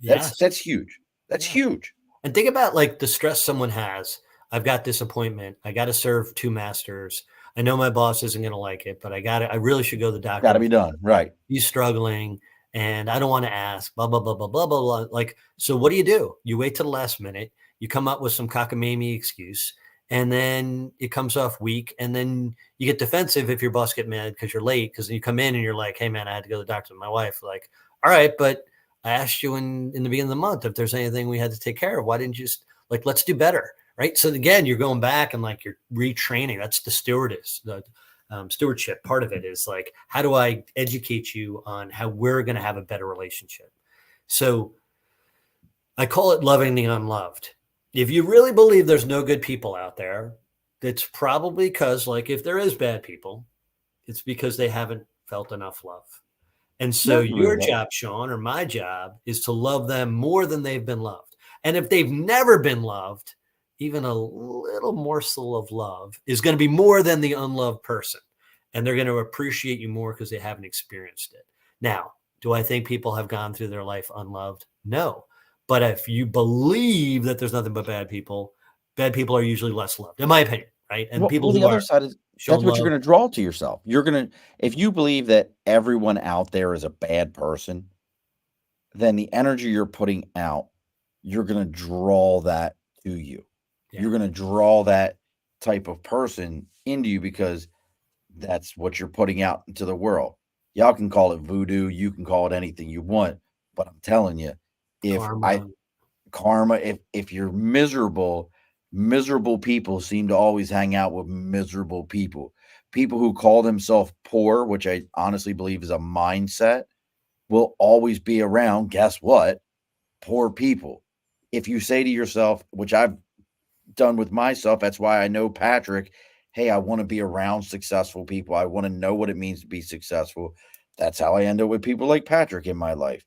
Yes. That's huge. That's Yeah. huge. And think about like the stress someone has. I've got this appointment. I got to serve two masters. I know my boss isn't going to like it, but I really should go to the Got doctor. to be done right. He's struggling and I don't want to ask, blah, blah, blah, blah, blah, blah, blah. Like, so what do? You wait till the last minute, you come up with some cockamamie excuse, and then it comes off weak. And then you get defensive if your boss get mad because you're late. Cause you come in and you're like, hey man, I had to go to the doctor with my wife. Like, all right, but I asked you in the beginning of the month if there's anything we had to take care of. Why didn't you just like, let's do better. Right. So again, you're going back and like you're retraining. That's the stewardess, the stewardship part of it is like, how do I educate you on how we're going to have a better relationship? So I call it loving the unloved. If you really believe there's no good people out there, it's probably because, like, if there is bad people, it's because they haven't felt enough love. And so Never your really. job, Sean, or my job is to love them more than they've been loved. And if they've never been loved, even a little morsel of love is going to be more than the unloved person. And they're going to appreciate you more because they haven't experienced it. Now, do I think people have gone through their life unloved? No. But if you believe that there's nothing but bad people are usually less loved, in my opinion, right? And people Well, the who other are side is that's shown what you're love, going to draw to yourself. You're going to if you believe that everyone out there is a bad person, then the energy you're putting out, you're going to draw that to you. yeah, You're going to draw that type of person into you because that's what you're putting out into the world. Y'all can call it voodoo, you can call it anything you want, but I'm telling you, if I karma, karma, if you're miserable, miserable people seem to always hang out with miserable people people who call themselves poor, which I honestly believe is a mindset, will always be around, guess what? Poor people. If you say to yourself, which I've done with myself, that's why I know Patrick, hey, I want to be around successful people. I want to know what it means to be successful. That's how I end up with people like Patrick in my life.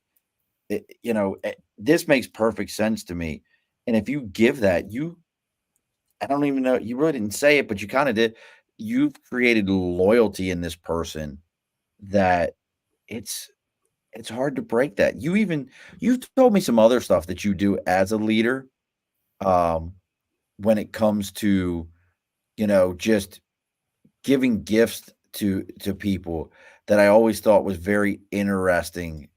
This makes perfect sense to me. And if you give that, I don't even know, you really didn't say it, but you kind of did. You've created loyalty in this person that it's it's hard to break that. You've told me some other stuff that you do as a leader, um, when it comes to, just giving gifts to people that I always thought was very interesting,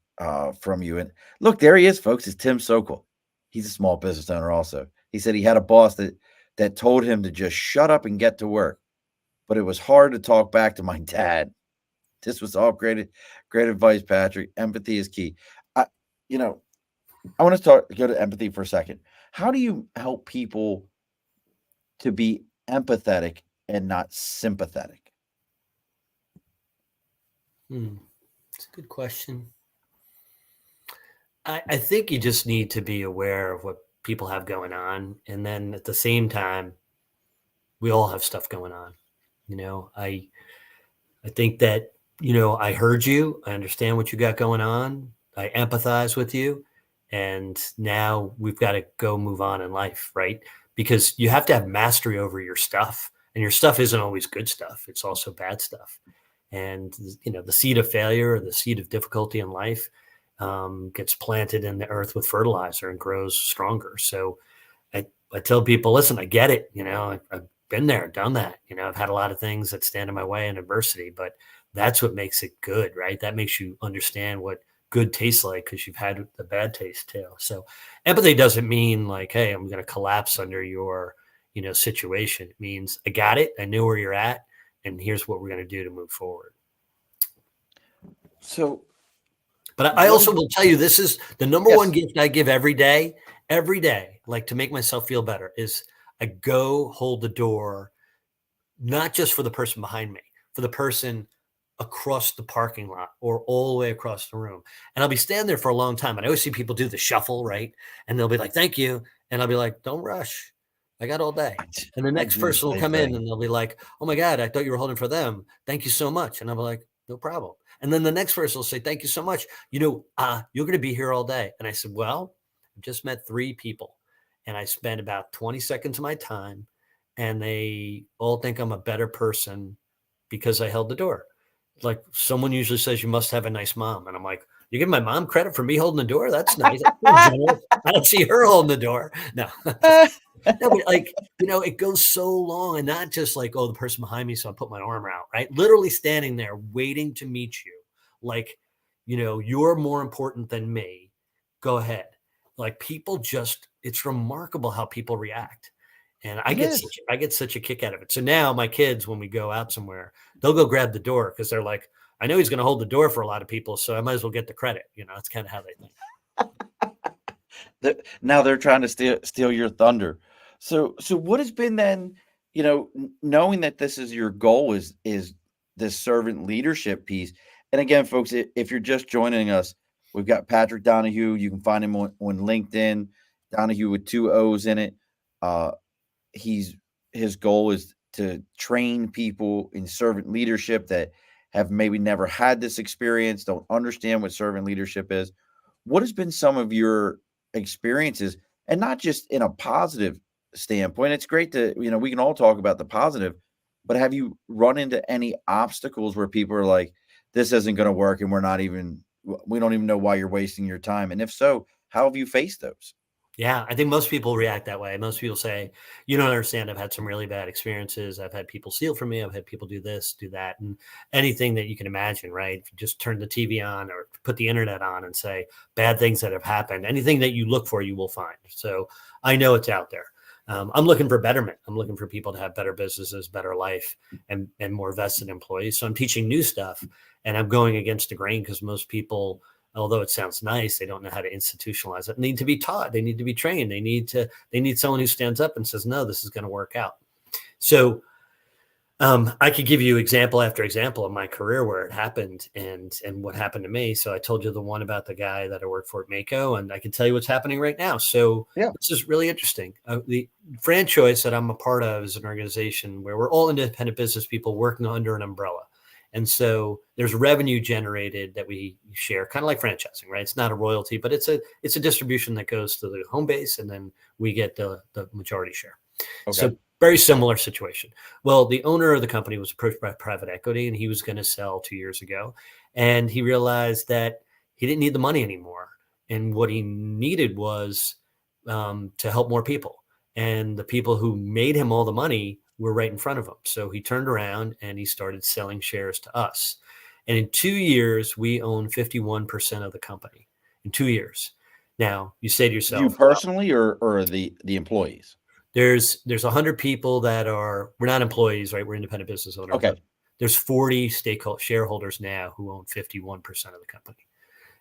from you. And look, there he is, folks. It's Tim Sokol. He's a small business owner also. He said he had a boss that told him to just shut up and get to work. But it was hard to talk back to my dad. This was all great advice, Patrick. Empathy is key. I, you know, I want to go to empathy for a second. How do you help people to be empathetic and not sympathetic? It's a good question. I think you just need to be aware of what people have going on. And then at the same time, we all have stuff going on. I think that, I heard you. I understand what you got going on. I empathize with you. And now we've got to go move on in life, right? Because you have to have mastery over your stuff. And your stuff isn't always good stuff. It's also bad stuff. And, the seed of failure or the seed of difficulty in life gets planted in the earth with fertilizer and grows stronger. So I tell people, listen, I get it. I've been there, done that. I've had a lot of things that stand in my way in adversity, but that's what makes it good, right? That makes you understand what good tastes like because you've had the bad taste too. So empathy doesn't mean like, hey, I'm going to collapse under your, situation. It means I got it. I know where you're at. And here's what we're going to do to move forward. So, but I also will tell you, this is the number one gift I give every day, like to make myself feel better is I go hold the door, not just for the person behind me, for the person across the parking lot or all the way across the room. And I'll be standing there for a long time. And I always see people do the shuffle, right? And they'll be like, thank you. And I'll be like, don't rush. I got all day. And the next person will come in and they'll be like, oh my God, I thought you were holding for them. Thank you so much. And I'll be like, no problem. And then the next person will say, thank you so much. You're going to be here all day. And I said, well, I just met 3 people and I spent about 20 seconds of my time and they all think I'm a better person because I held the door. Like someone usually says, you must have a nice mom. And I'm like, you give my mom credit for me holding the door? That's nice. I don't see her holding the door. No. No, but it goes so long and not just like, oh, the person behind me. So I put my arm out, right? Literally standing there waiting to meet you. Like, you're more important than me. Go ahead. Like people it's remarkable how people react. And I get such a kick out of it. So now my kids, when we go out somewhere, they'll go grab the door because they're like, I know he's going to hold the door for a lot of people. So I might as well get the credit. That's kind of how they think. Now they're trying to steal your thunder. So what has been then, knowing that this is your goal is this servant leadership piece. And again, folks, if you're just joining us, we've got Patrick Donohue. You can find him on LinkedIn, Donohue with 2 O's in it. His goal is to train people in servant leadership that have maybe never had this experience, don't understand what servant leadership is. What has been some of your experiences, and not just in a positive standpoint? It's great to, we can all talk about the positive, but have you run into any obstacles where people are like, this isn't going to work and we don't even know why you're wasting your time? And if so, how have you faced those? Yeah, I think most people react that way. Most people say, you don't understand. I've had some really bad experiences. I've had people steal from me. I've had people do this, do that, and anything that you can imagine, right? If you just turn the TV on or put the internet on and say bad things that have happened, anything that you look for, you will find. So I know it's out there. I'm looking for betterment. I'm looking for people to have better businesses, better life, and more vested employees. So I'm teaching new stuff, and I'm going against the grain because most people, although it sounds nice, they don't know how to institutionalize it. They need to be taught. They need to be trained. They need someone who stands up and says, no, this is going to work out. So I could give you example after example of my career where it happened and what happened to me. So I told you the one about the guy that I worked for at Mako, and I can tell you what's happening right now. So Yeah. this is really interesting. The franchise that I'm a part of is an organization where we're all independent business people working under an umbrella. And so there's revenue generated that we share, kind of like franchising, right? It's not a royalty, but it's a distribution that goes to the home base, and then we get the majority share. Okay. So very similar situation. Well, the owner of the company was approached by private equity and he was going to sell 2 years ago. And he realized that he didn't need the money anymore. And what he needed was to help more people. And the people who made him all the money were right in front of him. So he turned around and he started selling shares to us. And in 2 years, we own 51% of the company in 2 years. Now, you say to You yourself, well, personally, or the employees? there's 100 people that we're not employees, right? We're independent business owners, Okay. but there's 40 stakeholder shareholders now who own 51% of the company.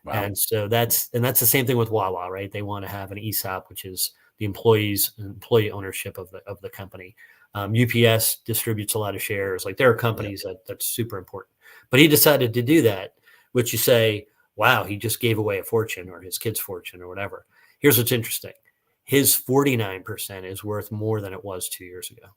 Wow. And so that's the same thing with Wawa, right? They want to have an ESOP, which is the employee ownership of the company. UPS distributes a lot of shares. Like there are Yeah. companies that's super important. But he decided to do that, which you say, wow, he just gave away a fortune or his kid's fortune or whatever. Here's what's interesting. His 49% is worth more than it was 2 years ago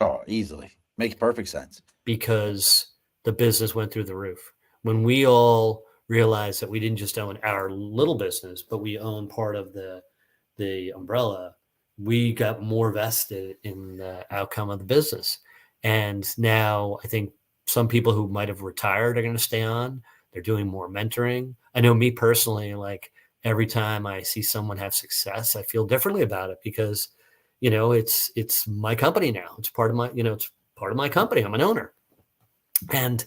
Oh, easily. Makes perfect sense. because the business went through the roof. When we all realized that we didn't just own our little business, but we own part of the umbrella, we got more vested in the outcome of the business. And now I think some people who might have retired are going to stay on. They're doing more mentoring. I know me personally, like every time I see someone have success, I feel differently about it because, it's my company now. It's part of my company. I'm an owner. And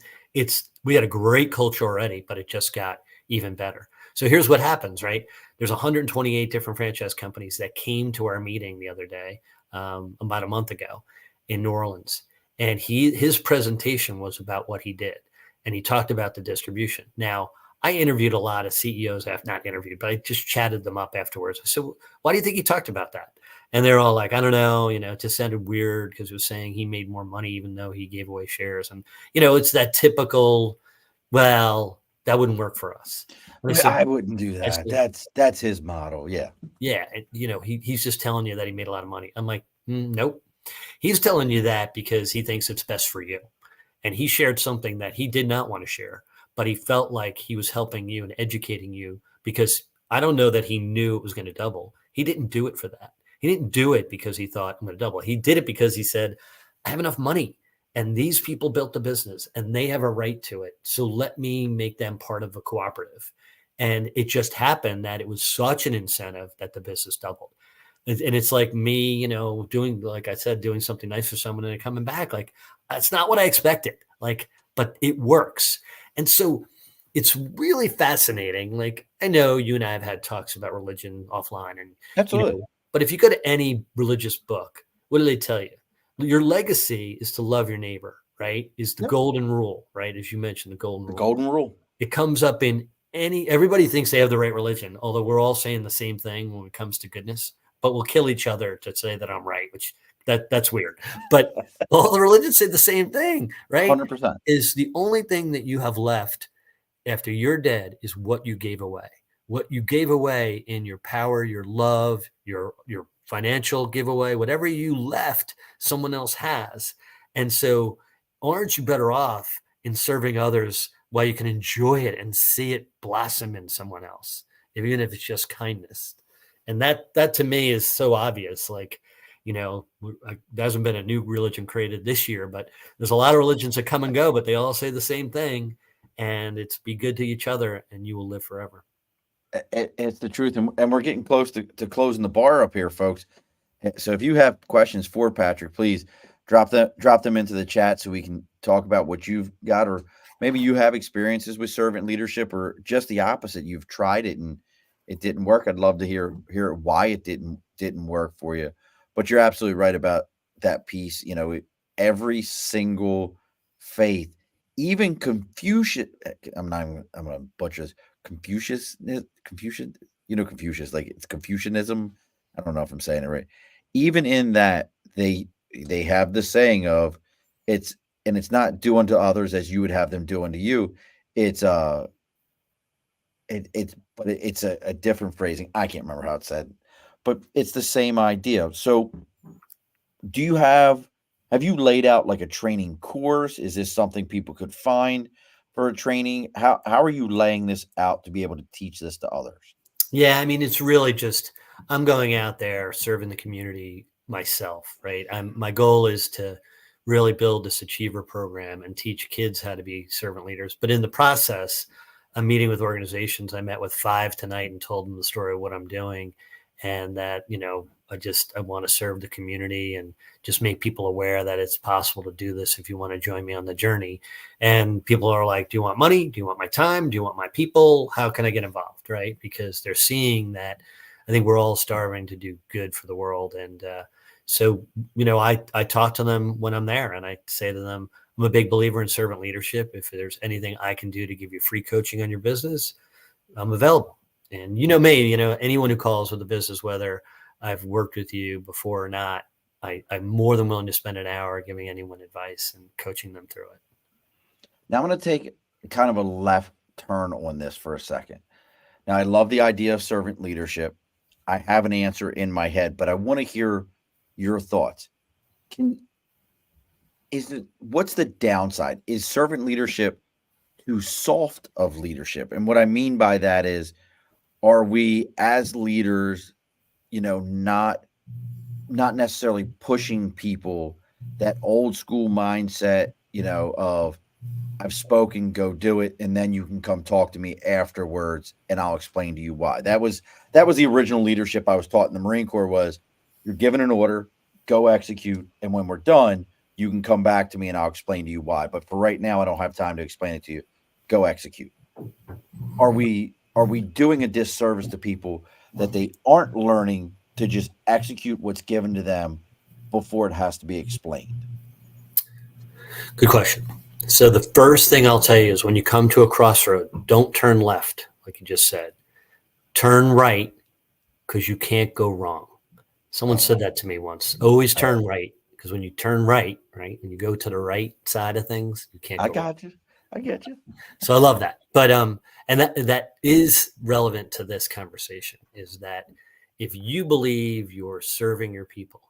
we had a great culture already, but it just got even better. So here's what happens, right? There's 128 different franchise companies that came to our meeting the other day, about a month ago in New Orleans. And his presentation was about what he did. And he talked about the distribution. Now, I interviewed a lot of CEOs, not interviewed, but I just chatted them up afterwards. I said, why do you think he talked about that? And they're all like, I don't know, it just sounded weird because it was saying he made more money even though he gave away shares. And, it's that typical, well, that wouldn't work for us. And I wouldn't do I that. said, That's his model. Yeah. yeah, he's just telling you that he made a lot of money. I'm like, nope. He's telling you that because he thinks it's best for you. And he shared something that he did not want to share, but he felt like he was helping you and educating you because I don't know that he knew it was going to double. He didn't do it for that. He didn't do it because he thought I'm going to double. He did it because he said, I have enough money and these people built the business and they have a right to it. So let me make them part of a cooperative. And it just happened that it was such an incentive that the business doubled. And it's like me, doing, like I said, doing something nice for someone and coming back. Like, it's not what I expected. Like, but it works. And so it's really fascinating. Like, I know you and I have had talks about religion offline and, Absolutely. but if you go to any religious book, what do they tell you? Your legacy is to love your neighbor, right? Is the Yep. golden rule, right? As you mentioned, the golden The rule. golden rule. It comes up in everybody thinks they have the right religion, although we're all saying the same thing when it comes to goodness, but we'll kill each other to say that I'm right, which that's weird. But all the religions say the same thing, right? 100%. Is the only thing that you have left after you're dead is what you gave away. What you gave away in your power, your love, your financial giveaway, whatever you left, someone else has. And so aren't you better off in serving others while you can enjoy it and see it blossom in someone else, even if it's just kindness? And that to me is so obvious. Like, there hasn't been a new religion created this year, but there's a lot of religions that come and go, but they all say the same thing. And it's be good to each other and you will live forever. It's the truth. And we're getting close to closing the bar up here, folks. So if you have questions for Patrick, please drop them into the chat so we can talk about what you've got, or maybe you have experiences with servant leadership, or just the opposite. You've tried it and it didn't work. I'd love to hear why it didn't work for you. But you're absolutely right about that piece. Every single faith, even Confucius. I'm not even, I'm gonna butcher this. Confucian, Confucius, like it's Confucianism. I don't know if I'm saying it right. Even in that, they have the saying of it's and it's not do unto others as you would have them do unto you. It's it's a different phrasing. I can't remember how it's said, but it's the same idea. So do you have you laid out like a training course? Is this something people could find for a training? How are you laying this out to be able to teach this to others? Yeah, I mean, it's really just I'm going out there serving the community myself, right? My goal is to really build this achiever program and teach kids how to be servant leaders. But in the process, I'm meeting with organizations. I met with 5 tonight and told them the story of what I'm doing, and that I want to serve the community and just make people aware that it's possible to do this if you want to join me on the journey. And people are like, do you want money? Do you want my time? Do you want my people? How can I get involved? Right. Because they're seeing that I think we're all starving to do good for the world. And so, I talk to them when I'm there and I say to them, I'm a big believer in servant leadership. If there's anything I can do to give you free coaching on your business, I'm available. And me, anyone who calls with a business, whether I've worked with you before or not, I'm more than willing to spend an hour giving anyone advice and coaching them through it. Now I'm going to take kind of a left turn on this for a second. Now I love the idea of servant leadership. I have an answer in my head, but I want to hear your thoughts. Can is it what's the downside? Is servant leadership too soft of leadership? And what I mean by that is, are we as leaders, not necessarily pushing people that old school mindset, of I've spoken, go do it, and then you can come talk to me afterwards, and I'll explain to you why. That was the original leadership I was taught in the Marine Corps. Was you're given an order, go execute, and when we're done, you can come back to me and I'll explain to you why. But for right now, I don't have time to explain it to you. Go execute. Are we doing a disservice to people that they aren't learning to just execute what's given to them before it has to be explained? Good question. So the first thing I'll tell you is when you come to a crossroad, don't turn left, like you just said. Turn right because you can't go wrong. Someone Oh, said that to me once. Always oh, turn right because when you turn right, when you go to the right side of things, you can't I go wrong. got you. I get you. So I love that. But and that is relevant to this conversation is that if you believe you're serving your people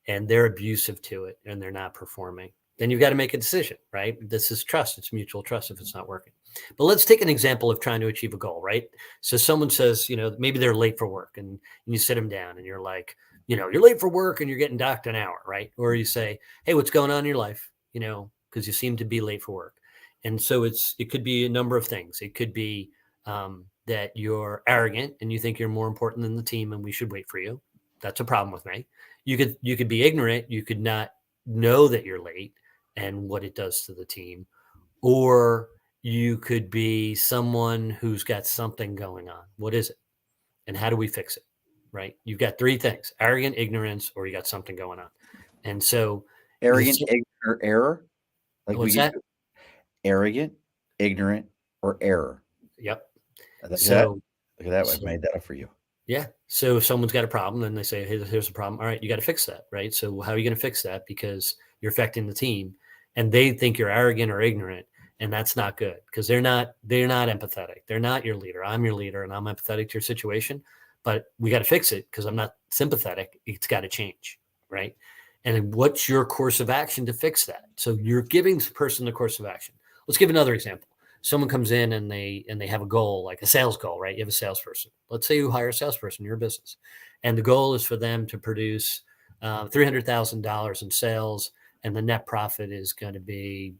and they're abusive to it and they're not performing, then you've got to make a decision, right? This is trust. It's mutual trust if it's not working. But let's take an example of trying to achieve a goal, right? So someone says, maybe they're late for work and you sit them down and you're like, you're late for work and you're getting docked an hour, right? Or you say, hey, what's going on in your life? Because you seem to be late for work. And so it could be a number of things. It could be that you're arrogant and you think you're more important than the team and we should wait for you. That's a problem with me. You could be ignorant. You could not know that you're late and what it does to the team. Or you could be someone who's got something going on. What is it? And how do we fix it? Right? You've got 3 things: arrogant, ignorance, or you got something going on. And so Arrogant, ignorant, or error. Like we what's could that? do arrogant, ignorant, or error. Yep. Look at that. So Look at that. I've so made that up for you. Yeah. So if someone's got a problem, then they say, hey, here's a problem. All right, you got to fix that. Right. So how are you going to fix that? Because you're affecting the team and they think you're arrogant or ignorant. And that's not good because they're not empathetic. They're not your leader. I'm your leader and I'm empathetic to your situation, but we got to fix it because I'm not sympathetic. It's got to change. Right. And then what's your course of action to fix that? So you're giving the person the course of action. Let's give another example. Someone comes in and they have a goal, like a sales goal, right? You have a salesperson. Let's say you hire a salesperson in your business, and the goal is for them to produce $300,000 in sales, and the net profit is going to be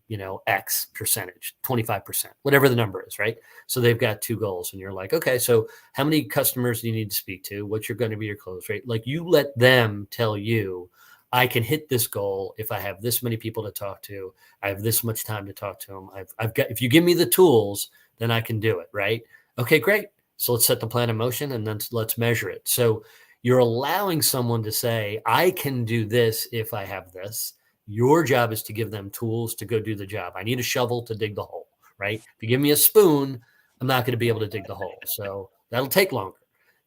X percentage, 25%, whatever the number is, right? So they've got 2 goals, and you're like, okay, so how many customers do you need to speak to? What's going to be your close rate? Like you let them tell you, I can hit this goal if I have this many people to talk to. I have this much time to talk to them. I've got, if you give me the tools, then I can do it. Right. Okay, great. So let's set the plan in motion and then let's measure it. So you're allowing someone to say, I can do this if I have this. Your job is to give them tools to go do the job. I need a shovel to dig the hole. Right. If you give me a spoon, I'm not going to be able to dig the hole. So that'll take longer.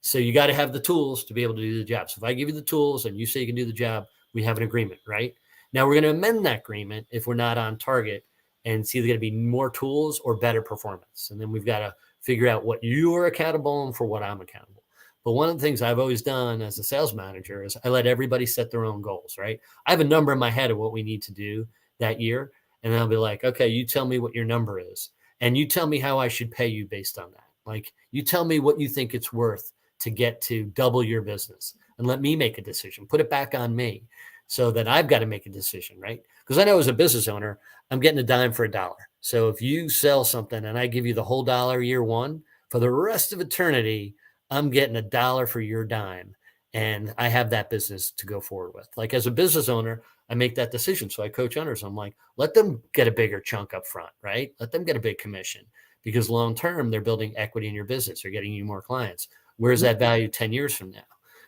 So you got to have the tools to be able to do the job. So if I give you the tools and you say you can do the job, we have an agreement, right? Now we're going to amend that agreement if we're not on target, and it's either going to be more tools or better performance. And then we've got to figure out what you are accountable and for what I'm accountable. But one of the things I've always done as a sales manager is I let everybody set their own goals, right? I have a number in my head of what we need to do that year. And I'll be like, okay, you tell me what your number is. And you tell me how I should pay you based on that. Like, you tell me what you think it's worth to get to double your business, and let me make a decision. Put it back on me so that I've got to make a decision, right? Because I know as a business owner, I'm getting a dime for a dollar. So if you sell something and I give you the whole dollar year one, for the rest of eternity, I'm getting a dollar for your dime. And I have that business to go forward with. Like, as a business owner, I make that decision. So I coach owners. I'm like, let them get a bigger chunk up front, right? Let them get a big commission, because long term, they're building equity in your business. They're getting you more clients. Where's that value 10 years from now?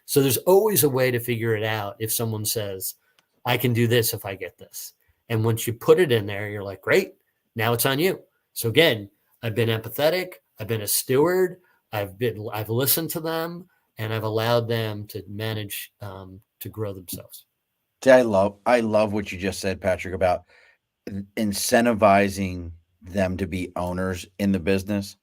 So there's always a way to figure it out. If someone says, I can do this if I get this. And once you put it in there, you're like, great, now it's on you. So again, I've been empathetic. I've been a steward. I've listened to them, and I've allowed them to manage, to grow themselves. See, I love what you just said, Patrick, about incentivizing them to be owners in the business,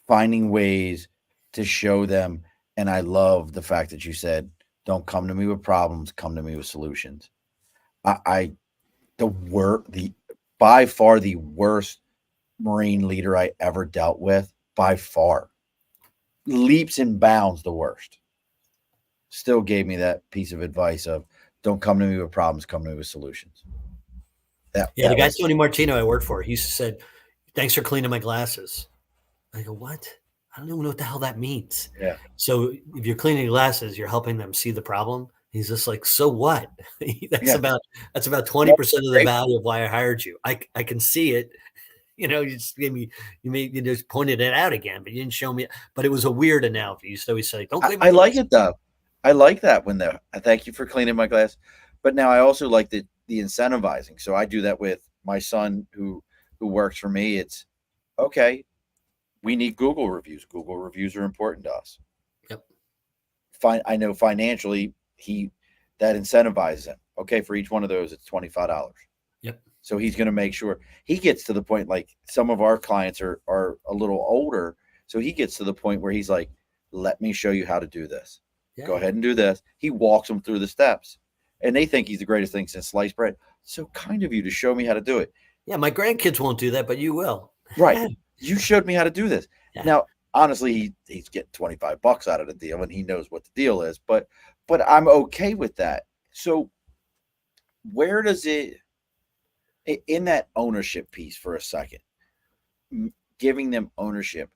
finding ways to show them. And I love the fact that you said, don't come to me with problems, come to me with solutions. The by far the worst Marine leader I ever dealt with, by far, leaps and bounds the worst, still gave me that piece of advice of, don't come to me with problems, come to me with solutions. The guy Tony Martino I worked for, he said, thanks for cleaning my glasses. I go, what? I don't even know what the hell that means. Yeah. So if you're cleaning glasses, you're helping them see the problem. He's just like, so what? That's about 20% of the value of why I hired you. I can see it. You just gave me, you just pointed it out again, but you didn't show me. But it was a weird analogy. You used to always say, don't clean my glasses. Like it though. I like that when I thank you for cleaning my glass. But now I also like the incentivizing. So I do that with my son who works for me. It's okay. We need Google reviews. Google reviews are important to us. Yep. I know financially that incentivizes him. Okay, for each one of those, it's $25. Yep. So he's going to make sure he gets to the point, like some of our clients are a little older. So he gets to the point where he's like, let me show you how to do this. Yeah. Go ahead and do this. He walks them through the steps, and they think he's the greatest thing since sliced bread. So kind of you to show me how to do it. Yeah, my grandkids won't do that, but you will. Right. You showed me how to do this. Yeah. Now, honestly, he's getting $25 out of the deal, and he knows what the deal is, but I'm okay with that. So where does it, in that ownership piece for a second, giving them ownership,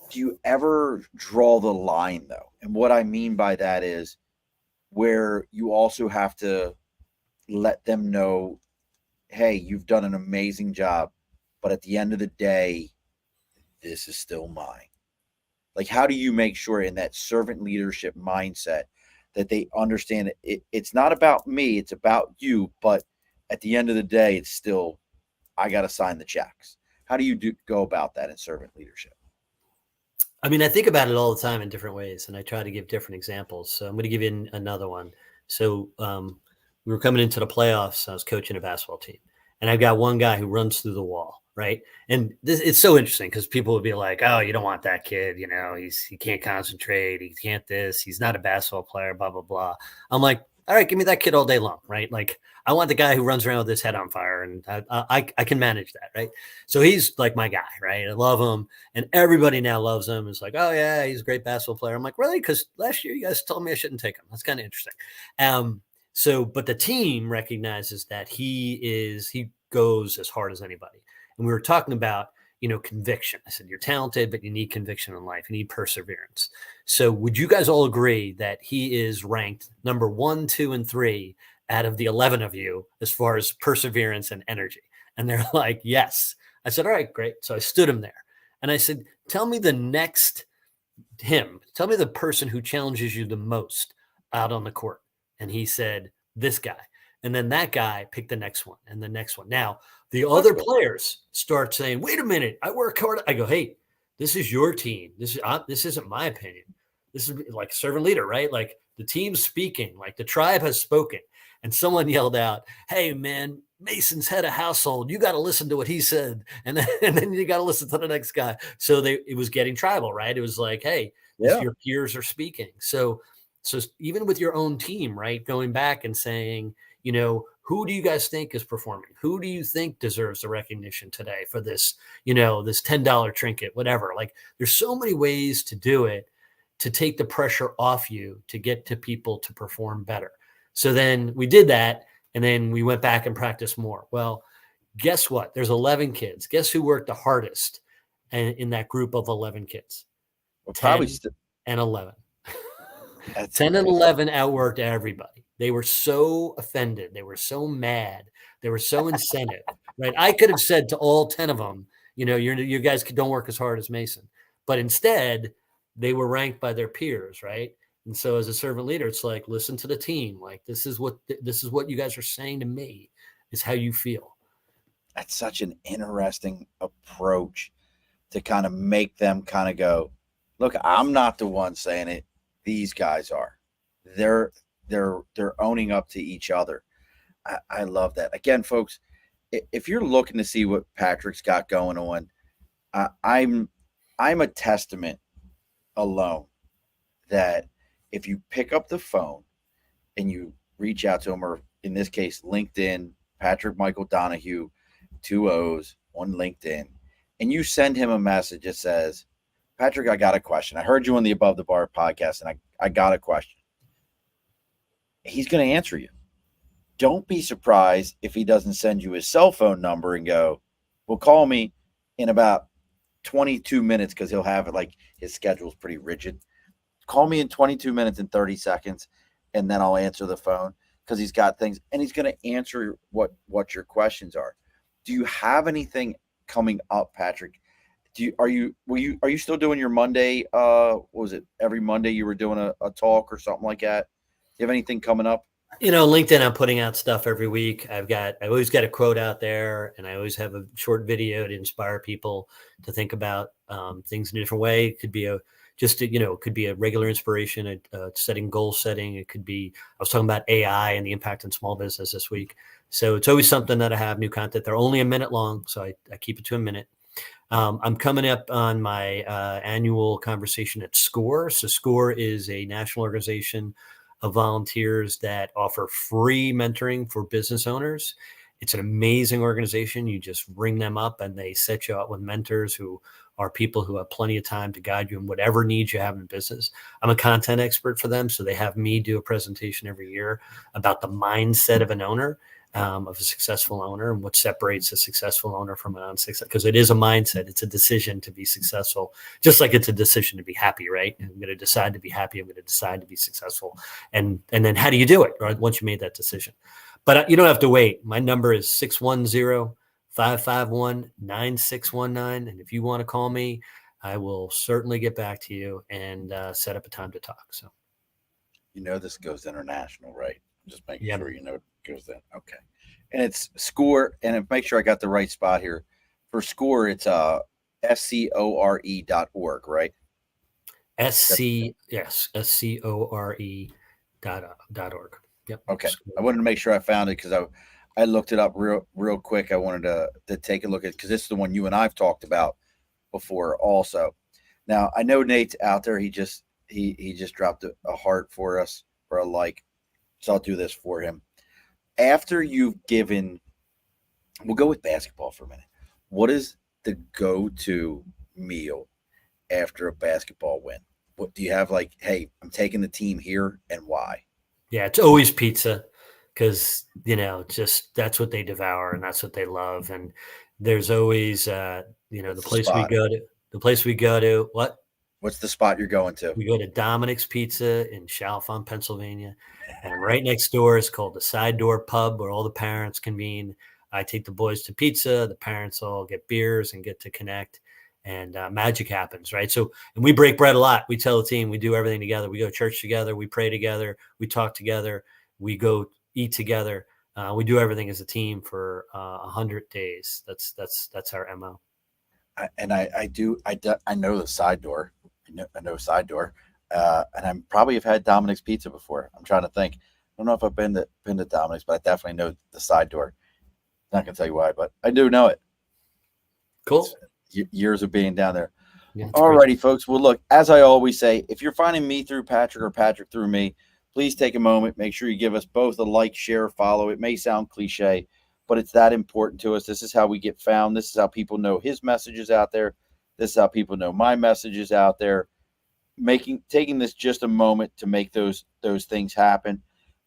do you ever draw the line though? And what I mean by that is where you also have to let them know, hey, you've done an amazing job, but at the end of the day, this is still mine. Like, how do you make sure in that servant leadership mindset that they understand it's not about me, it's about you, but at the end of the day, it's still, I got to sign the checks. How do you go about that in servant leadership? I mean, I think about it all the time in different ways, and I try to give different examples. So I'm going to give you another one. So we were coming into the playoffs. I was coaching a basketball team, and I've got one guy who runs through the wall, right? And it's so interesting because people would be like, oh, you don't want that kid. He can't concentrate. He can't this. He's not a basketball player, blah, blah, blah. I'm like, all right, give me that kid all day long, right? Like, I want the guy who runs around with his head on fire, and I can manage that, right? So he's like my guy, right? I love him, and everybody now loves him. It's like, oh yeah, he's a great basketball player. I'm like, really? Because last year you guys told me I shouldn't take him. That's kind of interesting. But the team recognizes that he goes as hard as anybody. And we were talking about, conviction. I said, you're talented, but you need conviction in life. You need perseverance. So would you guys all agree that he is ranked number 1, 2, and 3 out of the 11 of you as far as perseverance and energy? And they're like, yes. I said, all right, great. So I stood him there and I said, tell me the next tell me the person who challenges you the most out on the court. And he said, this guy. And then that guy picked the next one and the next one. Now, the other players start saying, wait a minute, I work hard. I go, hey, this is your team. This isn't my opinion. This is like servant leader, right? Like the team's speaking, like the tribe has spoken. and someone yelled out, "Hey man, Mason's head of household. You got to listen to what he said." And then you got to listen to the next guy. So it was getting tribal, right? It was like, hey, Yeah. your peers are speaking. So even with your own team, right? Going back and saying, who do you guys think is performing? Who do you think deserves the recognition today for this, this $10 trinket, whatever? Like there's so many ways to do it, to take the pressure off you, to get to people to perform better. So then we did that. And then we went back and practiced more. Well, guess what? There's 11 kids. Guess who worked the hardest in that group of 11 kids? Well, 10 probably and 11. that's 10 and amazing. 11 outworked everybody. They were so offended. They were so mad. They were so incentive, right? I could have said to all 10 of them, you guys don't work as hard as Mason. But instead, they were ranked by their peers, right? And so as a servant leader, it's like, listen to the team. Like, this is what you guys are saying to me, is how you feel. That's such an interesting approach to kind of make them kind of go, look, I'm not the one saying it. These guys are. They're owning up to each other. I love that. Again, folks, if you're looking to see what Patrick's got going on, I'm a testament alone that if you pick up the phone and you reach out to him, or in this case, LinkedIn, Patrick Michael Donohue, 2 O's on LinkedIn, and you send him a message that says, Patrick, I got a question. I heard you on the Above the Bar podcast, and I got a question. He's going to answer you. Don't be surprised if he doesn't send you his cell phone number and go, well, call me in about 22 minutes, because he'll have it, like his schedule's pretty rigid. Call me in 22 minutes and 30 seconds, and then I'll answer the phone, because he's got things, and he's going to answer what your questions are. Do you have anything coming up, Patrick? Are you still doing your Monday? What was it? Every Monday you were doing a talk or something like that? Do you have anything coming up? LinkedIn, I'm putting out stuff every week. I always got a quote out there, and I always have a short video to inspire people to think about things in a different way. It could be it could be a regular inspiration, goal setting. It could be, I was talking about AI and the impact on small business this week. So it's always something that I have new content. They're only a minute long, so I keep it to a minute. I'm coming up on my annual conversation at SCORE. So SCORE is a national organization of volunteers that offer free mentoring for business owners. It's an amazing organization. You just ring them up and they set you up with mentors who are people who have plenty of time to guide you in whatever needs you have in business. I'm a content expert for them, so they have me do a presentation every year about the mindset of an owner, of a successful owner, and what separates a successful owner from an unsuccessful, because it is a mindset. It's a decision to be successful, just like it's a decision to be happy, right? I'm going to decide to be happy. I'm going to decide to be successful. And then how do you do it, right? Once you made that decision. But you don't have to wait. My number is 610-551-9619. And if you want to call me, I will certainly get back to you and set up a time to talk. So, this goes international, right? Just making yeah. sure it goes in. Okay. And it's SCORE, and make sure I got the right spot here. For SCORE, it's SCORE.org, right? SCORE.org. Yep. Okay. I wanted to make sure I found it, because I looked it up real quick. I wanted to take a look at, because this is the one you and I've talked about before also. Now, I know Nate's out there. He just dropped a heart for us, or a like. So I'll do this for him. After you've given, we'll go with basketball for a minute. What is the go-to meal after a basketball win? What do you have? Like, hey, I'm taking the team here, and why? Yeah, it's always pizza, because just that's what they devour and that's what they love. And there's always the place we go to. The place we go to. What? What's the spot you're going to? We go to Dominic's Pizza in Chalfont, Pennsylvania, and right next door is called the Side Door Pub, where all the parents convene. I take the boys to pizza. The parents all get beers and get to connect, and magic happens, right? So, and we break bread a lot. We tell the team we do everything together. We go to church together. We pray together. We talk together. We go eat together. We do everything as a team for 100 days. That's our MO. I know the Side Door. I know Side Door, and I probably have had Dominic's Pizza before. I'm trying to think. don't know if I've been to Dominic's, but I definitely know the side door. Not gonna tell you why, but I do know it. Cool. Years of being down there. Yeah, Alrighty, folks. Well, look, as I always say, if you're finding me through Patrick or Patrick through me, please take a moment. Make sure you give us both a like, share, follow. It may sound cliche, but it's that important to us. This is how we get found. This is how people know his messages out there. This is how people know my messages out there. Taking this just a moment to make those things happen.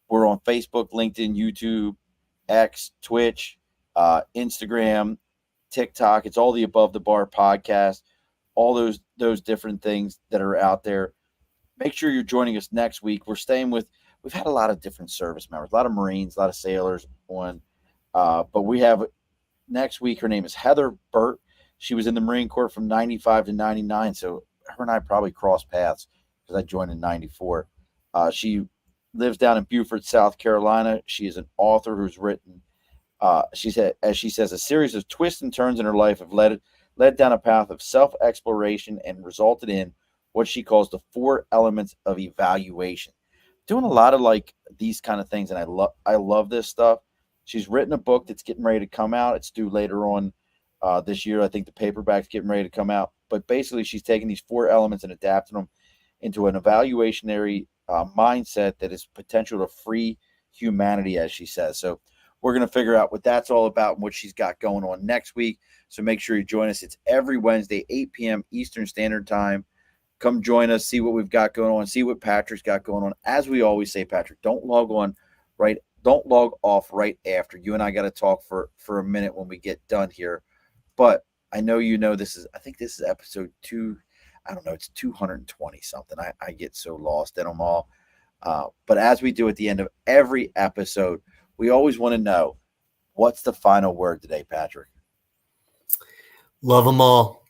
We're on Facebook, LinkedIn, YouTube, X, Twitch, Instagram, TikTok. It's all the Above the Bar podcast. All those different things that are out there. Make sure you're joining us next week. We've had a lot of different service members, a lot of Marines, a lot of sailors on, but we have next week. Her name is Heather Burt. She was in the Marine Corps from 95 to 99. So her and I probably crossed paths because I joined in 94. She lives down in Beaufort, South Carolina. She is an author who's written, she said, as she says, a series of twists and turns in her life have led down a path of self-exploration and resulted in what she calls the 4 elements of evaluation. Doing a lot of like these kind of things, and I love this stuff. She's written a book that's getting ready to come out. It's due later on this year. I think the paperback's getting ready to come out. But basically, she's taking these 4 elements and adapting them into an evaluationary mindset that is potential to free humanity, as she says. So we're going to figure out what that's all about and what she's got going on next week. So make sure you join us. It's every Wednesday, 8 p.m. Eastern Standard Time. Come join us, see what we've got going on, see what Patrick's got going on. As we always say, Patrick, don't log off right after. You and I got to talk for a minute when we get done here. But I know I think this is episode 2. I don't know, it's 220 something. I get so lost in them all. But as we do at the end of every episode, we always want to know, what's the final word today, Patrick? Love them all.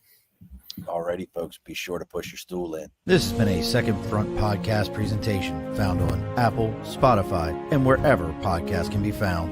Alrighty, folks, be sure to push your stool in. This has been a Second Front podcast presentation found on Apple, Spotify, and wherever podcasts can be found.